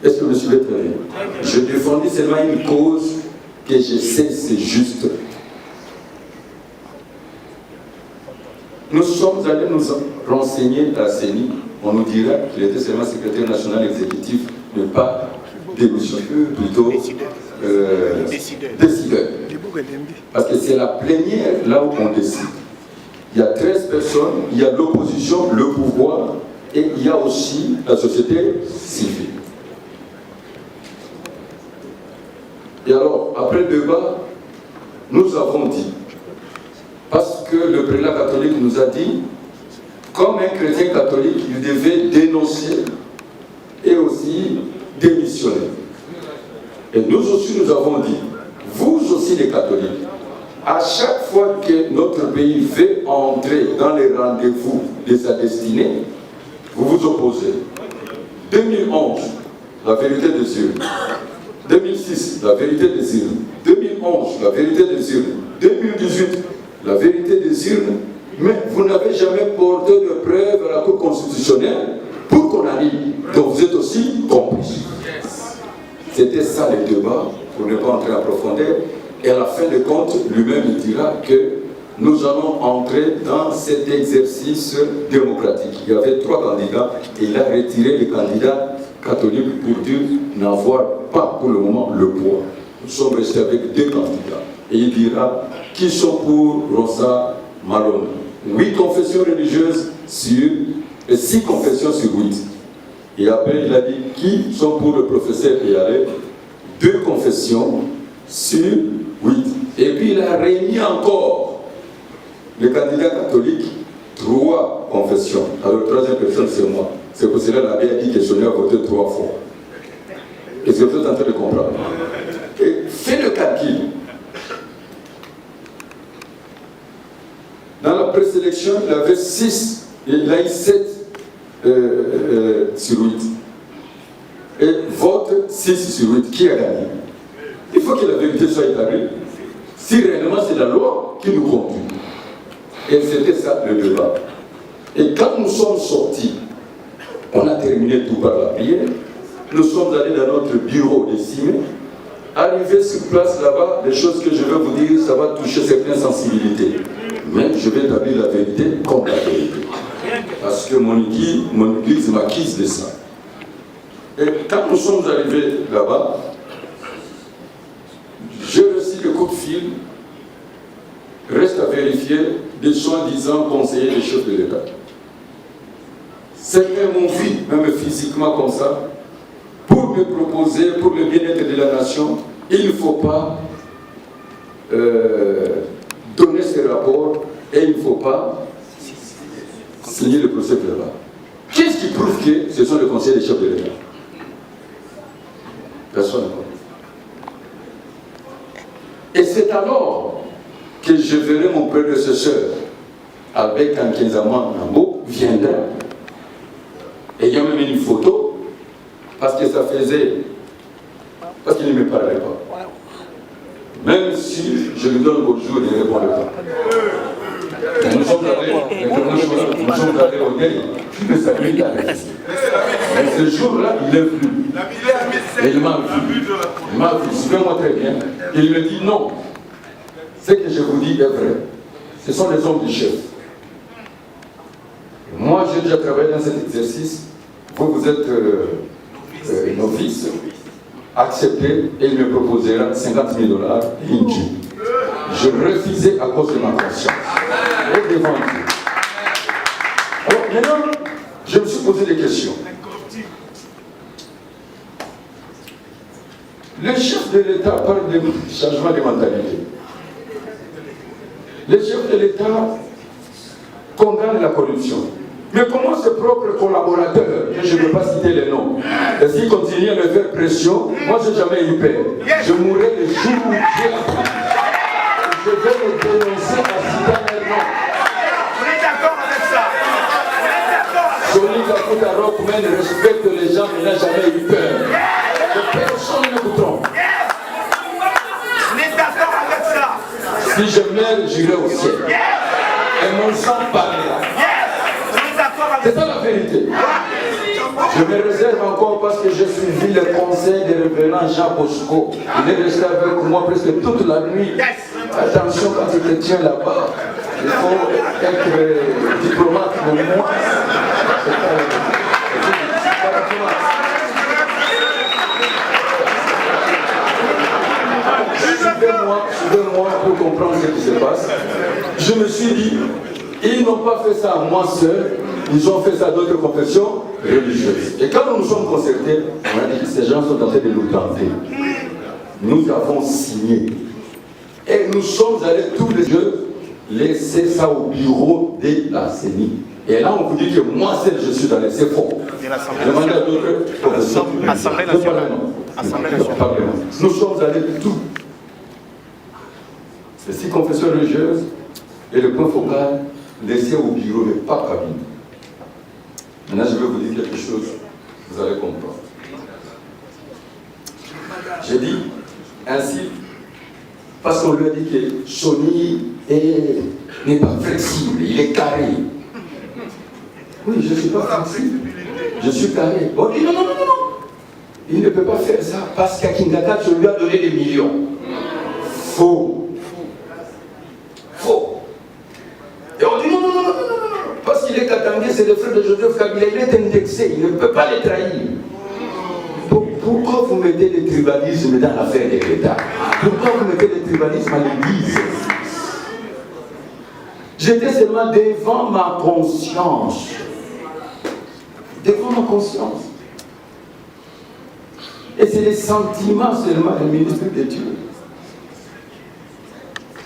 Est-ce que vous me suivez très bien? Je défendis seulement une cause que je sais c'est juste. Nous sommes allés nous renseigner à CENI. On nous dira qu'il était seulement secrétaire national exécutif, mais pas démissionnaire, plutôt décideur. Parce que c'est la plénière là où on décide. Il y a 13 personnes, il y a l'opposition, le pouvoir, et il y a aussi la société civile. Et alors, après le débat, nous avons dit, parce que le prélat catholique nous a dit, comme un chrétien catholique, il devait dénoncer et aussi démissionner. Et nous aussi, nous avons dit, vous aussi les catholiques, à chaque fois que notre pays veut entrer dans les rendez-vous de sa destinée, vous vous opposez. 2011, la vérité des urnes. 2006, la vérité des urnes. 2011, la vérité des urnes. 2018, la vérité des urnes. Mais vous n'avez jamais porté de preuve à la Cour constitutionnelle pour qu'on arrive. Donc vous êtes aussi complices. C'était ça le débat, pour ne pas entrer en profondeur. Et à la fin de compte, lui-même dira que nous allons entrer dans cet exercice démocratique. Il y avait 3 candidats et il a retiré les candidats catholiques pour dire n'avoir pas pour le moment le poids. Nous sommes restés avec 2 candidats. Et il dira qui sont pour Ronsard Malonda. 8 confessions religieuses sur 6 confessions sur 8. Et après il a dit qui sont pour le professeur Eyalé. 2 confessions sur 8. Et puis il a réuni encore les candidats catholiques 3 confessions. Alors, 3e personne, c'est moi. C'est pour cela que l'abbé a dit que je n'ai voté 3 fois. Est-ce que vous êtes en train de comprendre? Et fais le calcul. Dans la présélection, il avait 6, et il a eu 7 sur 8. Et vote 6 sur 8. Qui a gagné? Il faut que la vérité soit établie. Si réellement c'est la loi qui nous conduit. Et c'était ça le débat. Et quand nous sommes sortis, on a terminé tout par la prière. Nous sommes allés dans notre bureau de Simé. Arrivé sur place là-bas, les choses que je vais vous dire, ça va toucher certaines sensibilités. Mais je vais établir la vérité comme la vérité. Parce que mon église m'acquise de ça. Et quand nous sommes arrivés là-bas, j'ai reçu le coup de fil. Reste à vérifier des soi-disant conseillers des chefs de l'État. Certains m'ont vu, même physiquement comme ça, pour me proposer, pour le bien-être de la nation, il ne faut pas donner ces rapports et il ne faut pas signer le procès verbal. Qu'est-ce qui prouve que ce sont les conseillers des chefs de l'État? Personne ne connaît. Et c'est alors que je verrai mon prédécesseur avec un Kinzama Nambo viendra. Et il y a même une photo, parce que ça faisait, parce qu'il ne me parlait pas. Même si je lui donne bonjour, il ne répondait pas. Nous sommes allés au Gué, je le savais, il a résisté. Mais ce jour-là, il est venu. Et il m'a vu. Il m'a vu, suivez-moi très bien. Et il me dit non. Ce que je vous dis est vrai. Ce sont les hommes du chef. Moi, j'ai déjà travaillé dans cet exercice. Vous êtes novice. Accepté et il me proposera 50 000 $, une Dieu. Je refusais à cause de ma conscience. Et devant Dieu. Alors maintenant, je me suis posé des questions. Le chef de l'État parle de changement de mentalité. Le chef de l'État condamne la corruption. Mais comment ses propres collaborateurs, et je ne peux pas citer les noms, et s'ils continuent à me faire pression, moi je n'ai jamais eu peur. Je mourrai le jour où Dieu appris. Je vais me dénoncer en citant les noms. Vous êtes d'accord avec ça? Vous êtes d'accord? Johnny Kakuta Rockman respecte les gens, mais n'a jamais eu peur. Que personne ne vous trompe. Vous êtes d'accord avec ça? Si je meurs, j'irai au ciel. Et mon sang parlera. C'est ça la vérité. Je me réserve encore parce que j'ai suivi le conseil des révérends Jean Bosco. Il est resté avec moi presque toute la nuit. Attention quand tu te tiens là-bas. Il faut être diplomate pour moi. Suivez-moi pour comprendre ce qui se passe. Je me suis dit, ils n'ont pas fait ça à moi seul. Ils ont fait ça à d'autres confessions religieuses. Et quand nous nous sommes concertés, on a dit que ces gens sont en train de nous tenter. Nous avons signé. Et nous sommes allés tous les deux laisser ça au bureau de la CENI. Et là, on vous dit que moi seul, je suis allé. C'est faux. Demandez à d'autres confessions. Assemblée nationale. Nous sommes allés tous. Les 6 confessions religieuses et le point focal laissé au bureau, mais pas cabine. Maintenant, je vais vous dire quelque chose, vous allez comprendre. J'ai dit ainsi, parce qu'on lui a dit que Sony n'est pas flexible, il est carré. Oui, je ne suis pas flexible, je suis carré. On dit non, non, non, non, il ne peut pas faire ça parce qu'à Kingaka, tu lui as donné des millions. Faux. Faux. Et on dit non, non, non, non, non, non. Parce qu'il est Katangé, c'est le frère de Joseph Kabila, il est indexé, il ne peut pas les trahir. Pourquoi vous mettez le tribalisme dans l'affaire de l'État? Pourquoi vous mettez le tribalisme à l'Église? J'étais seulement devant ma conscience. Devant ma conscience. Et c'est les sentiments seulement du ministre de Dieu.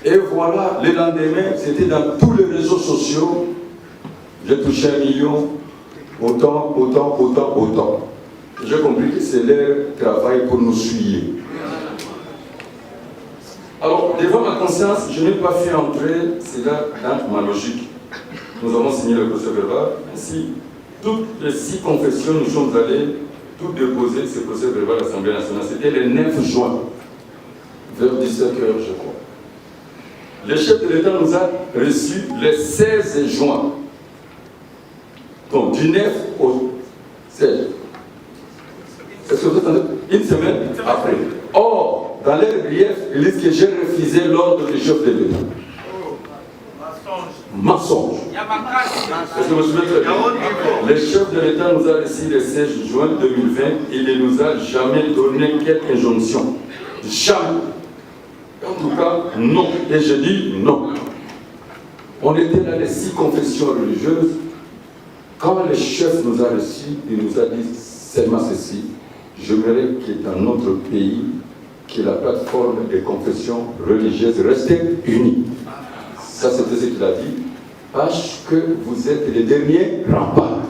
Et voilà, le lendemain, c'était dans tous les réseaux sociaux. J'ai touché 1 million, autant. J'ai compris que c'est leur travail pour nous suivre. Alors, devant ma conscience, je n'ai pas fait entrer cela dans ma logique. Nous avons signé le procès verbal. Ainsi, toutes les 6 confessions, nous sommes allés tout déposer ce procès verbal à l'Assemblée nationale. C'était le 9 juin, vers 17 h, je crois. Le chef de l'État nous a reçus le 16 juin. Donc, du 9 au 16. Est-ce que vous entendez? Une semaine après. Or, dans leur brief, ils disent que j'ai refusé l'ordre du chef de l'État. Mensonge. Est-ce que vous vous souvenez très bien? Le chef de l'État nous a reçus le 16 juin 2020. Il ne nous a jamais donné quelque injonction. Jamais. En tout cas, non. Et je dis non. On était dans les 6 confessions religieuses. Quand le chef nous a reçus, il nous a dit seulement ceci: j'aimerais que dans notre pays, que la plateforme des confessions religieuses restait unie. Ça, c'était ce qu'il a dit. Parce que vous êtes les derniers remparts.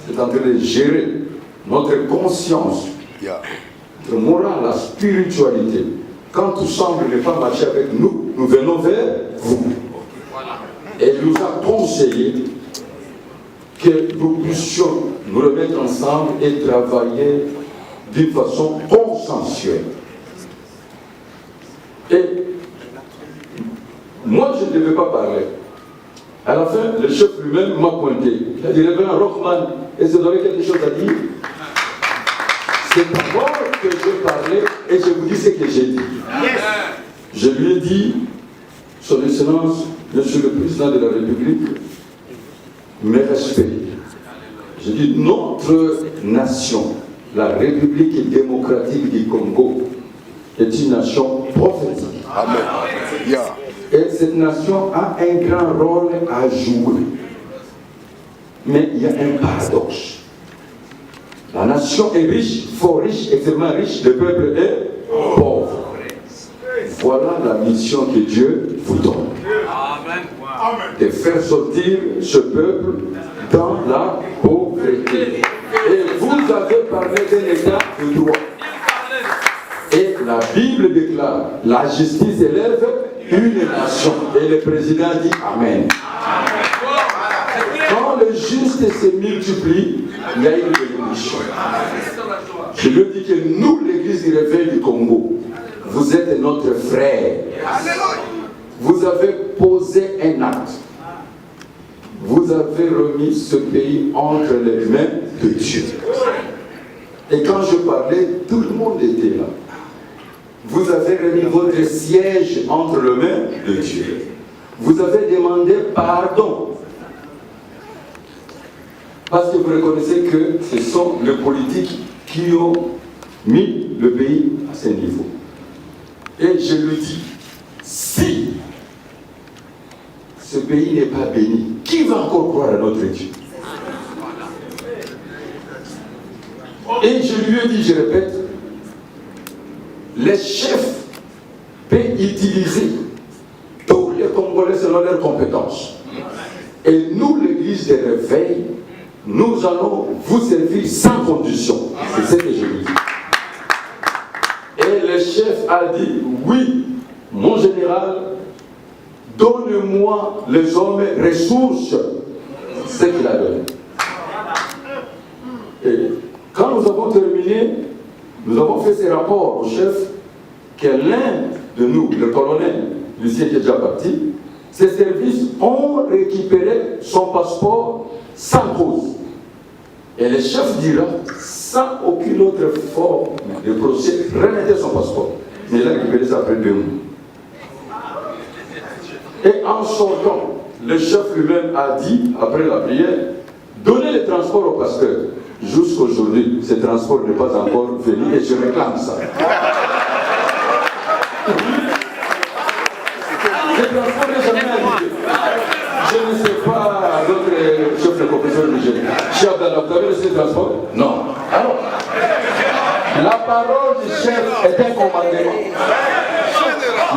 C'est en train de gérer notre conscience, notre morale, la spiritualité. Quand tout semble ne pas marcher avec nous, nous venons vers vous. Elle nous a conseillé que nous puissions nous remettre ensemble et travailler d'une façon consensuelle. Et moi, je ne devais pas parler. À la fin, le chef lui-même m'a pointé. Il a dit, Révérend Rochman, est-ce que vous avez quelque chose à dire? C'est d'abord que je parlais et je vous dis ce que j'ai dit. Je lui ai dit, Son Excellence, Monsieur le Président de la République, mes respects. Je dis, notre nation, la République démocratique du Congo, est une nation prophétique. Amen. Yeah. Et cette nation a un grand rôle à jouer. Mais il y a un paradoxe. La nation est riche, fort riche, extrêmement riche, le peuple est pauvre. Voilà la mission que Dieu vous donne. De faire sortir ce peuple dans la pauvreté. Et vous avez parlé d'un état de droit. Et la Bible déclare, la justice élève une nation. Et le président dit Amen. Quand le juste se multiplie, il y a une bénédiction. Je lui dis que nous, l'église du réveil du Congo, vous êtes notre frère. Vous avez posé un acte. Vous avez remis ce pays entre les mains de Dieu. Et quand je parlais, tout le monde était là. Vous avez remis votre siège entre les mains de Dieu. Vous avez demandé pardon. Parce que vous reconnaissez que ce sont les politiques qui ont mis le pays à ce niveau. Et je lui dis, si ce pays n'est pas béni, qui va encore croire à notre Dieu? Et je lui ai dit, je répète, les chefs peuvent utiliser tous les Congolais selon leurs compétences. Et nous, l'église des réveils, nous allons vous servir sans condition. C'est ce que je lui dis. Et le chef a dit, oui, mon général, donne-moi les hommes ressources. C'est ce qu'il a donné. Et quand nous avons terminé, nous avons fait ces rapports au chef que l'un de nous, le colonel, Lucien qui est déjà parti, ses services ont récupéré son passeport sans cause. Et le chef dira, sans aucune autre forme de procès, remettez son passeport. Mais il a récupéré ça après 2 mois. Et en sortant, le chef lui-même a dit, après la prière, donnez le transport au pasteur. Jusqu'aujourd'hui, ce transport n'est pas encore venu et je réclame ça. Le transport n'est jamais arrivé. Je ne sais pas d'autres chefs de professeur du génie. Chef Abdallah, vous avez laissé le transport? Non. Alors, la parole du chef est un commandement.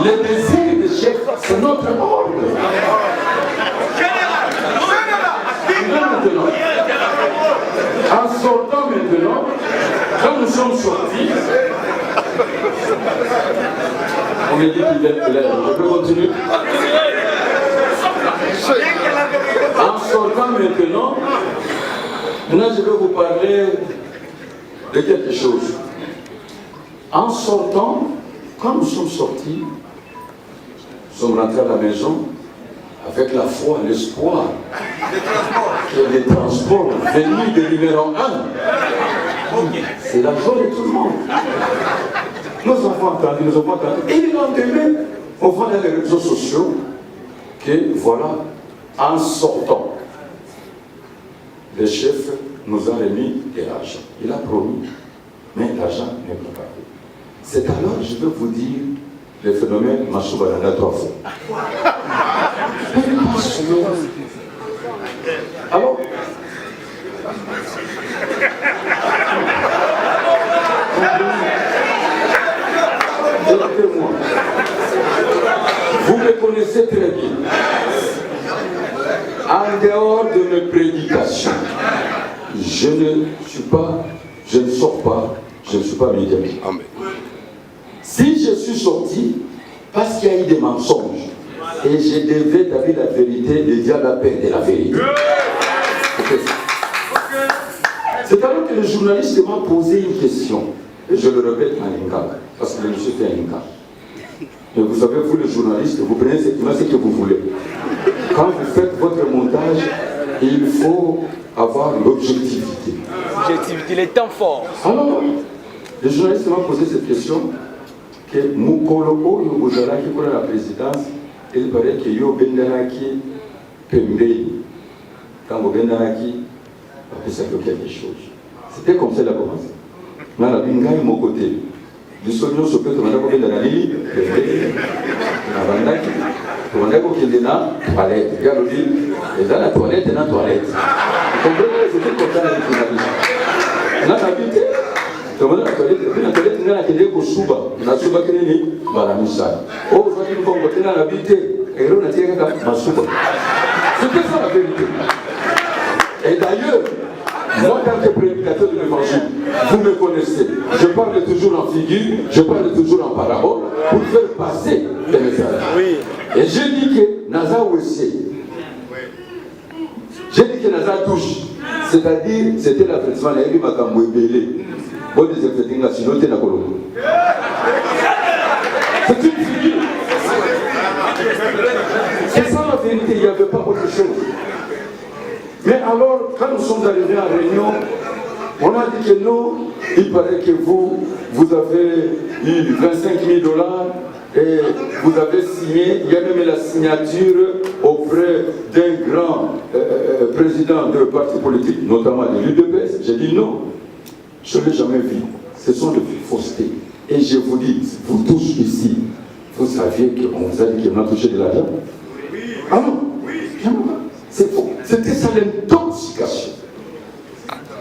Le désir du chef, c'est notre ordre. Maintenant, en sortant maintenant, quand nous sommes sortis, on me dit qu'il est clair. Je peux continuer? En sortant maintenant, je vais vous parler de quelque chose. En sortant, quand nous sommes sortis, nous sommes rentrés à la maison avec la foi, l'espoir que les transports venus de numéro 1, c'est la joie de tout le monde. Nous avons entendu, Et le lendemain, on voit dans les réseaux sociaux que voilà, en sortant, le chef nous a remis de l'argent. Il a promis, mais l'argent n'est pas parti. C'est alors, je veux vous dire, le phénomène Machoubarana 3 fois. Alors, écoutez-moi, vous me connaissez très bien. En dehors de mes prédications, je ne sors pas, je ne suis pas médiatique. Si je suis sorti, parce qu'il y a eu des mensonges, Et je devais établir la vérité, le diable a perdu la vérité. C'est alors que le journaliste m'a posé une question. Et je le répète en Inca, parce que le monsieur fait un Inca. Et vous savez, vous les journalistes, vous prenez ce que vous voulez. Quand vous faites votre montage, il faut avoir l'objectivité. L'objectivité, les temps forts. Alors, le journaliste m'a posé cette question, que Moukoloko Yobozalaki pour la présidence, il paraît que Yo Bendanaki Pembe, quand vous Bendanaki, après ça fait quelque chose. C'était comme ça, il a commencé. Dans la bingaï, mon côté. Du soignon se peut demander combien d'années, la bandaki, demander combien de toilette. Regarde, et dans la toilette, et dans la toilette. Vous comprenez, c'était comme ça, les journalistes. Dans l'habité, demander la toilette, et puis la toilette, il y a la télé pour Souba. La Souba qui est née, la Missa. Oh, vous voyez, vous voyez, dans l'habité, et là, on a dit, ma Souba. C'était ça la vérité. Et d'ailleurs, moi, quand je suis prédicateur de l'évangile, vous me connaissez. Je parle toujours en figure, je parle toujours en parabole pour faire passer les messages. Oui. Et j'ai dit que Naza Ouessé, j'ai dit que Naza touche, c'est-à-dire c'était l'avertissement de Yébi Makambo Ebele. Bon, des effets sinon t'es na Colombo. C'est une figure. C'est ça la vérité, il n'y avait pas autre chose. Mais alors, quand nous sommes arrivés à Réunion, on a dit que non, il paraît que vous avez eu 25 000 $ et vous avez signé, il y a même la signature auprès d'un grand président de parti politique, notamment de l'UDPS. J'ai dit non, je ne l'ai jamais vu. Ce sont des faussetés. Et je vous dis, vous tous ici, vous saviez qu'on vous a dit qu'on a touché de l'argent? Ah non, c'est faux. C'était ça l'intoxication.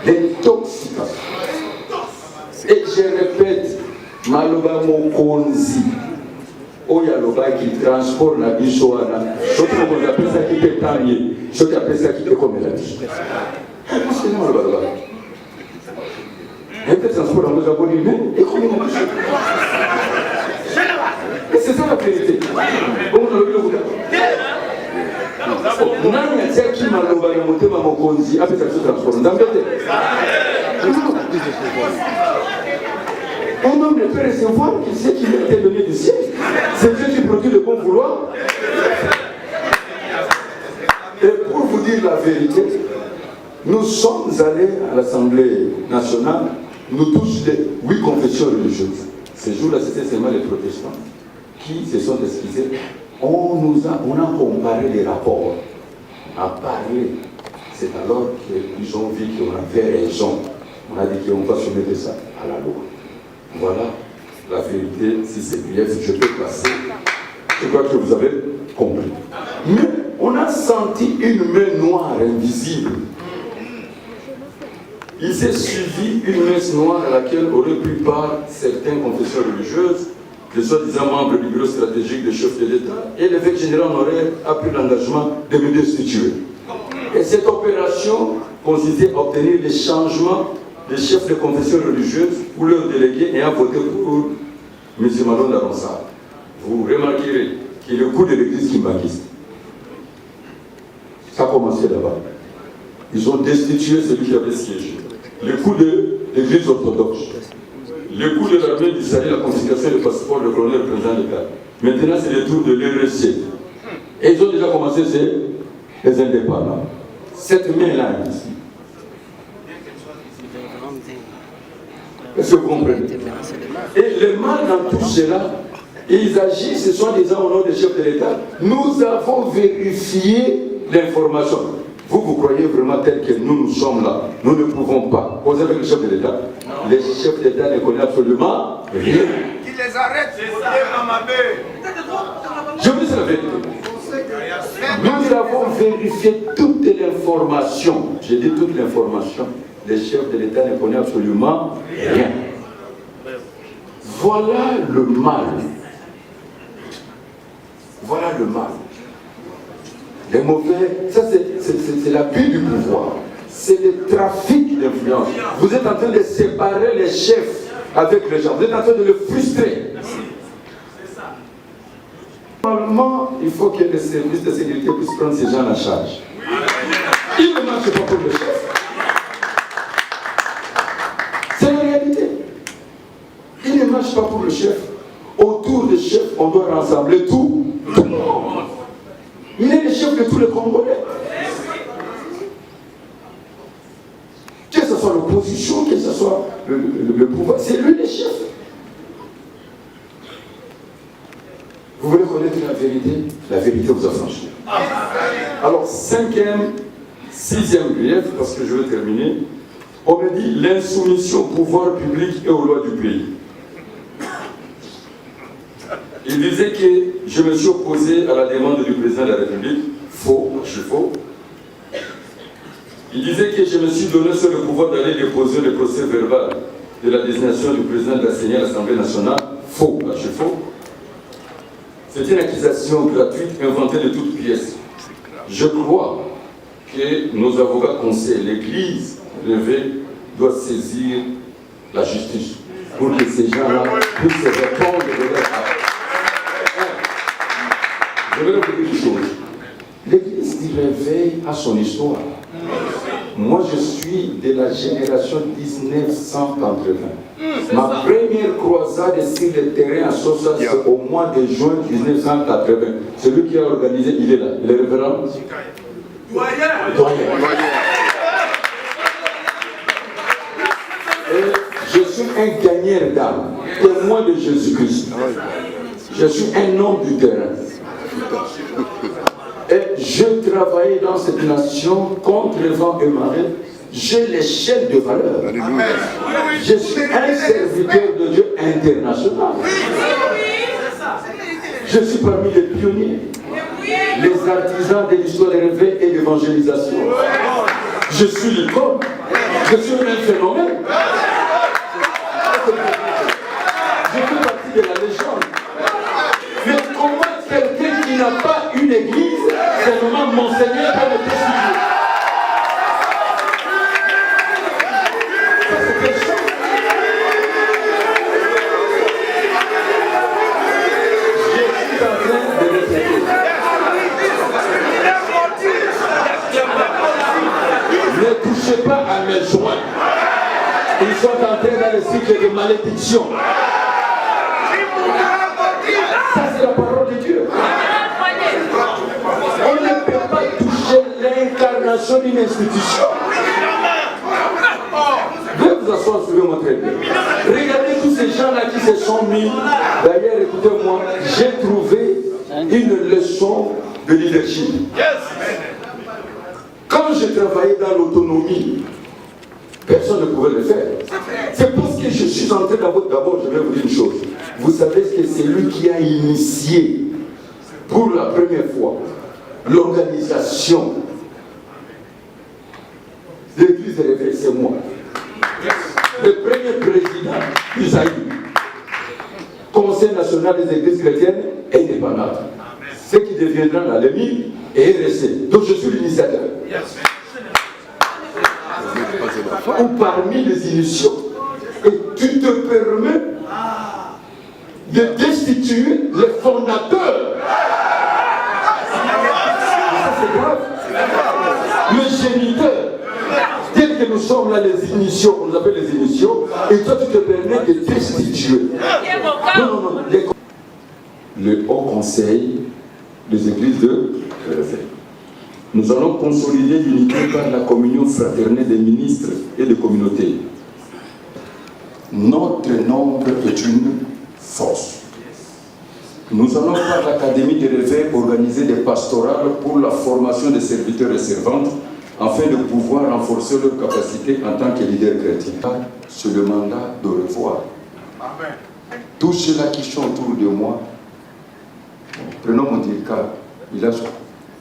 L'intoxication. Et je répète, Maloba Mokonzi, Oyaloba qui transporte la bichoana, ce qu'on appelle ça qui peut tamier, ce qu'on appelle ça qui peut comme la biche. Qu'est-ce que c'est Maloba? Il peut transporter dans nos abonnés humains et comme la biche. Et c'est ça la vérité. Comme on a vu le regard. Nani atia qui maloba na motema mokonzi apesa se transforme ndambete. Un homme ne peut recevoir qu'il sait qu'il a été donné du ciel. C'est Dieu qui produit le bon vouloir. Et pour vous dire la vérité, nous sommes allés à l'Assemblée nationale, nous tous les 8 confessions religieuses. Ces jours-là, c'était seulement les protestants qui se sont excusés. On a comparé les rapports, on a parlé. C'est alors qu'ils ont vu qu'on avait raison. On a dit qu'on va soumettre ça à la loi. Voilà la vérité, si c'est brief, je peux passer. Je crois que vous avez compris. Mais on a senti une main noire invisible. Il s'est suivi une messe noire à laquelle auraient pris part certaines confessions religieuses, les soi-disant membres du bureau stratégique des chefs de l'État, et l'évêque général honoraire a pris l'engagement de me destituer. Et cette opération consistait à obtenir les changements des chefs de confession religieuse ou leurs délégués ayant voté pour M. Malon d'Aronsard. Vous remarquerez qu'il est le coup de l'église kimbanguiste. Ça a commencé là-bas. Ils ont destitué celui qui avait siégé. Le coup de l'église orthodoxe. Le coup de l'armée d'Israël, la confiscation du passeport du colonel président de l'État. Maintenant, c'est le tour de l'RSC. Et ils ont déjà commencé, c'est les indépendants. Cette main-là, ici. Est-ce que vous comprenez? Et le mal dans tout cela, ils agissent, soi-disant au nom des chefs de l'État. Nous avons vérifié l'information. Vous croyez vraiment tel que nous sommes là? Nous ne pouvons pas. Posez avec le chef de l'État. Les chefs d'État ne connaissent absolument rien. Qui les arrête, c'est ça. Je vous dis la vérité. Nous avons vérifié toute l'information. J'ai dit toute l'information. Les chefs de l'État ne connaissent absolument rien. Voilà le mal. Voilà le mal. Les mauvais, ça c'est l'abus du pouvoir. C'est le trafic d'influence. Vous êtes en train de séparer les chefs avec les gens. Vous êtes en train de les frustrer. Normalement, il faut que les services de sécurité puissent prendre ces gens en charge. Il ne marche pas pour le chef. C'est la réalité. Il ne marche pas pour le chef. Autour du chef, on doit rassembler tout le monde. Il est le chef de tous les Congolais. Que ce soit l'opposition, que ce soit le pouvoir, c'est lui le chef. Vous voulez connaître la vérité vous affranchit. Alors, 5e, 6e grief, parce que je vais terminer, on me dit l'insoumission au pouvoir public et aux lois du pays. Il disait que je me suis opposé à la demande du président de la République. Faux, je suis faux. Il disait que je me suis donné seul le pouvoir d'aller déposer le procès verbal de la désignation du président de la CENI à l'Assemblée nationale. Faux, je suis faux. C'est une accusation gratuite inventée de toutes pièces. Je crois que nos avocats conseillent l'Église rêvée doit saisir la justice pour que ces gens-là puissent répondre de leur acte. Je vais vous dire une chose. L'Église du réveil a son histoire. Moi, je suis de la génération 1980. Ma première croisade sur le terrain à Sosa, c'est au mois de juin 1980. Celui qui a organisé, il est là. Le révérend Doyen. Et je suis un gagneur d'âme, témoin de Jésus-Christ. Je suis un homme du terrain. Et je travaillais dans cette nation contre le vent et marée. J'ai l'échelle de valeur. Je suis un serviteur de Dieu international. Je suis parmi les pionniers, les artisans de l'histoire des réveils et d'évangélisation. Je suis l'icône. Je suis un phénomène. Je fais partie de la légende. Mais comment quelqu'un qui n'a pas une église, c'est vraiment mon Seigneur peut le décider? Ça, c'est quelque chose. Je suis en train de répéter. Ne touchez pas à mes joints. Ils sont entrés dans le cycle de malédiction. Ça, c'est la parole de Dieu. On ne peut pas toucher l'incarnation d'une institution. Veuillez vous asseoir, suivez-moi très bien. Regardez tous ces gens-là qui se sont mis. D'ailleurs, écoutez-moi, j'ai trouvé une leçon de leadership. Quand je travaillais dans l'autonomie, personne ne pouvait le faire. C'est parce que je suis entré d'abord, je vais vous dire une chose. Vous savez que c'est lui qui a initié pour la première fois l'organisation de l'Église de réveil, c'est moi. Le premier président du Zaïre, Conseil national des églises chrétiennes indépendantes. Ce qui deviendra la LEMI et RSC. Donc je suis l'initiateur. Ou parmi les initiaux. Et tu te permets de destituer les fondateurs. Ça c'est grave. Le géniteur. Tel que nous sommes là les initiaux, on nous appelle les initiaux, et toi tu te permets de destituer. Non. Le Haut Conseil des églises de réveil. Nous allons consolider l'unité par la communion fraternelle des ministres et des communautés. Notre nombre est une force. Nous allons par l'Académie des réveils organiser des pastorales pour la formation des serviteurs et servantes afin de pouvoir renforcer leurs capacités en tant que leaders chrétiens. C'est le mandat de revoir. Amen. Tous ceux-là qui sont autour de moi, prenons mon cas, il a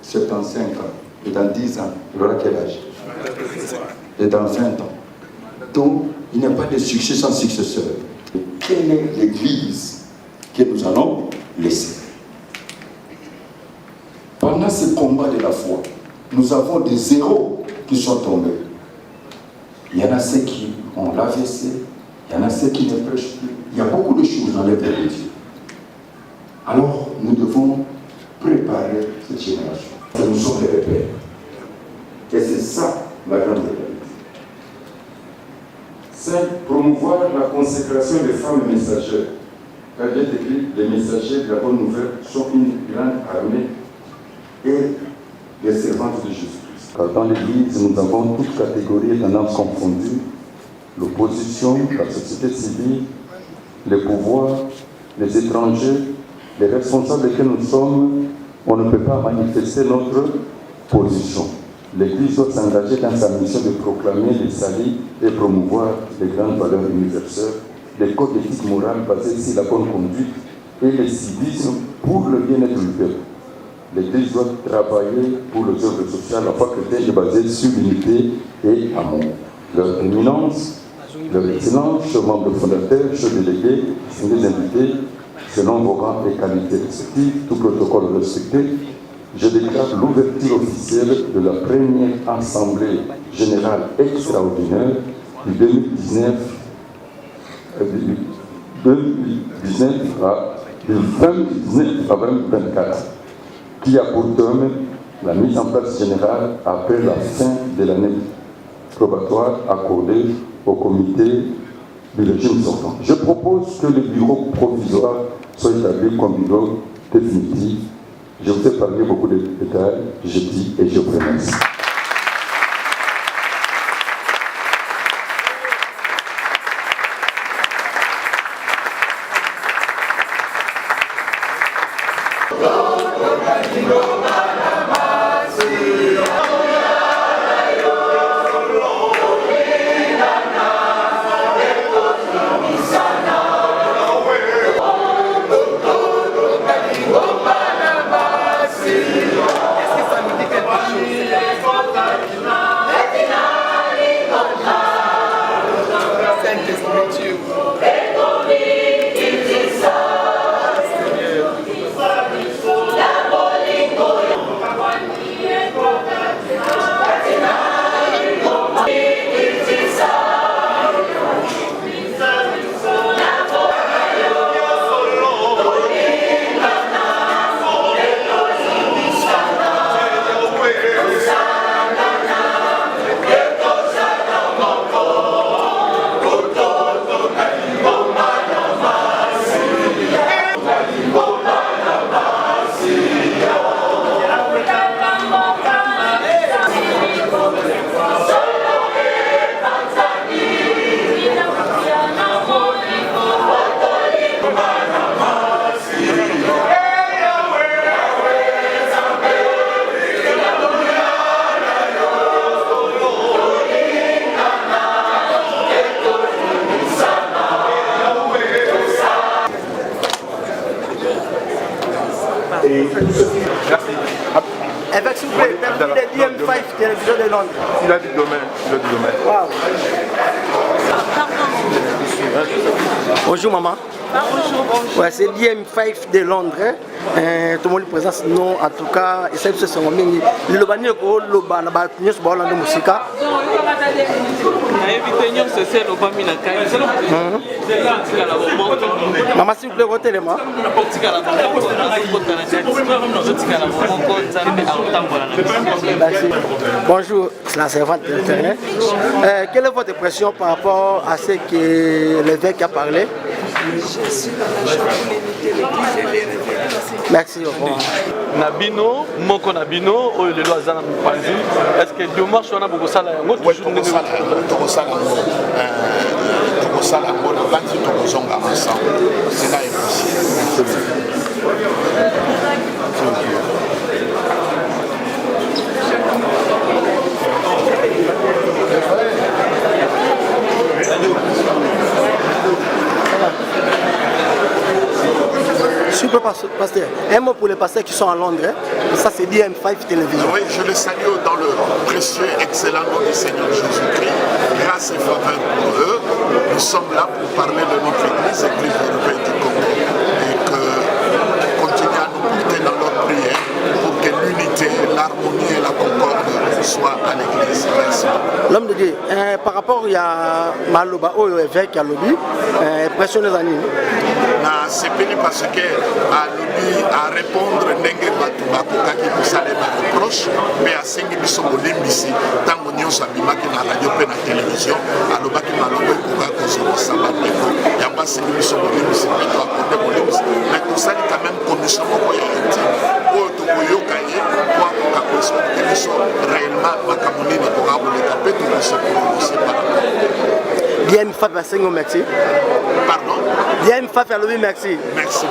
75 ans, et dans 10 ans, il aura quel âge? Et dans 20 ans. Donc, il n'y a pas de succès sans successeur. Quelle est l'église que nous allons laisser? Pendant ce combat de la foi, nous avons des héros qui sont tombés. Il y en a ceux qui ont l'AVC, il y en a ceux qui ne prêchent plus. Il y a beaucoup de choses dans les de Dieu. Alors, nous devons préparer accompagner cette génération. Nous sommes les repères. Et c'est ça la grande réalité. 5. Promouvoir la consécration des femmes messagères. Car il est écrit, les messagers de la bonne nouvelle sont une grande armée et les servantes de Jésus-Christ. Car dans l'Église, nous avons toutes catégories et tendances confondues, l'opposition, la société civile, les pouvoirs, les étrangers, les responsables desquels nous sommes, on ne peut pas manifester notre position. L'Église doit s'engager dans sa mission de proclamer les saluts et promouvoir les grandes valeurs universelles, les codes d'éthique morale basés sur la bonne conduite et le civisme pour le bien-être du peuple. L'Église doit travailler pour les œuvres sociales. La foi chrétienne est basée sur l'unité et l'amour. Leur éminence, leur excellence, chers membres fondateurs, chers délégués, distingués invités, selon vos rangs et qualités respectives, tout protocole respecté, je déclare l'ouverture officielle de la première Assemblée générale extraordinaire du 2019 à 2024, qui a pour terme la mise en place générale après la fin de l'année probatoire accordée au comité du régime sortant. Je propose que le bureau provisoire soit établi comme bureau définitif. Je vous ai parlé beaucoup de détails, je dis et je vous remercie. Avec s'il vous plaît, le DM5 télévision de Londres. Il a dit demain, Wow. Bonjour maman. Bonjour, bonjour. Ouais, c'est DM5 de Londres. Tout le monde présente, non, en tout cas, et ça, c'est son mini. Le bannier, le bannier, c'est bon, la musique. Maman, s'il vous plaît, votez-le-moi. Bonjour, c'est la servante de terrain. Quelle est votre impression par rapport à ce que l'évêque a parlé? Je suis là pour l'unité de l'Église et les révélations. Merci, au revoir. Nabino, moko Nabino, ou le loi Zana Mpanzi. Est-ce que démarche on a beaucoup ça là? Oui, Tokosala Ngona, Banzi Tokozonga ensemble. C'est là impossible. Super pasteur. Un mot pour les pasteurs qui sont à Londres. Ça, c'est DM5 Télévision. Oui, je les salue dans le précieux et excellent nom du Seigneur Jésus-Christ. Grâce et faveur pour eux. Nous sommes là pour parler de notre Église, Église européenne du Congo. Et que continuer à nous porter dans leur prière pour que l'unité, l'harmonie et la concorde soit à l'église. Merci. L'homme de Dieu, par rapport à Maloba, au évêque à Lobby, pression des années. C'est parce que à Lobby, à répondre, Nengue Batubakoka qui vous allez me reproche, mais à 5 biso Molimbisi, tant qu'on y a Sabimaki na radio et na télévision, à Lobaki Maloba Koka Kozo Sabateko, il y a pas 5 biso Molimbisi, mais tu as accordé Molimbisi, mais tout ça est quand même commission pour Haïti, pour Tokoyo Kaye, pour Kakoso, réellement, Makamoni ne pourra vous le taper, tout le monde par rapport. Bien, Fab, merci. Pardon? Bien, Fab, merci. Merci.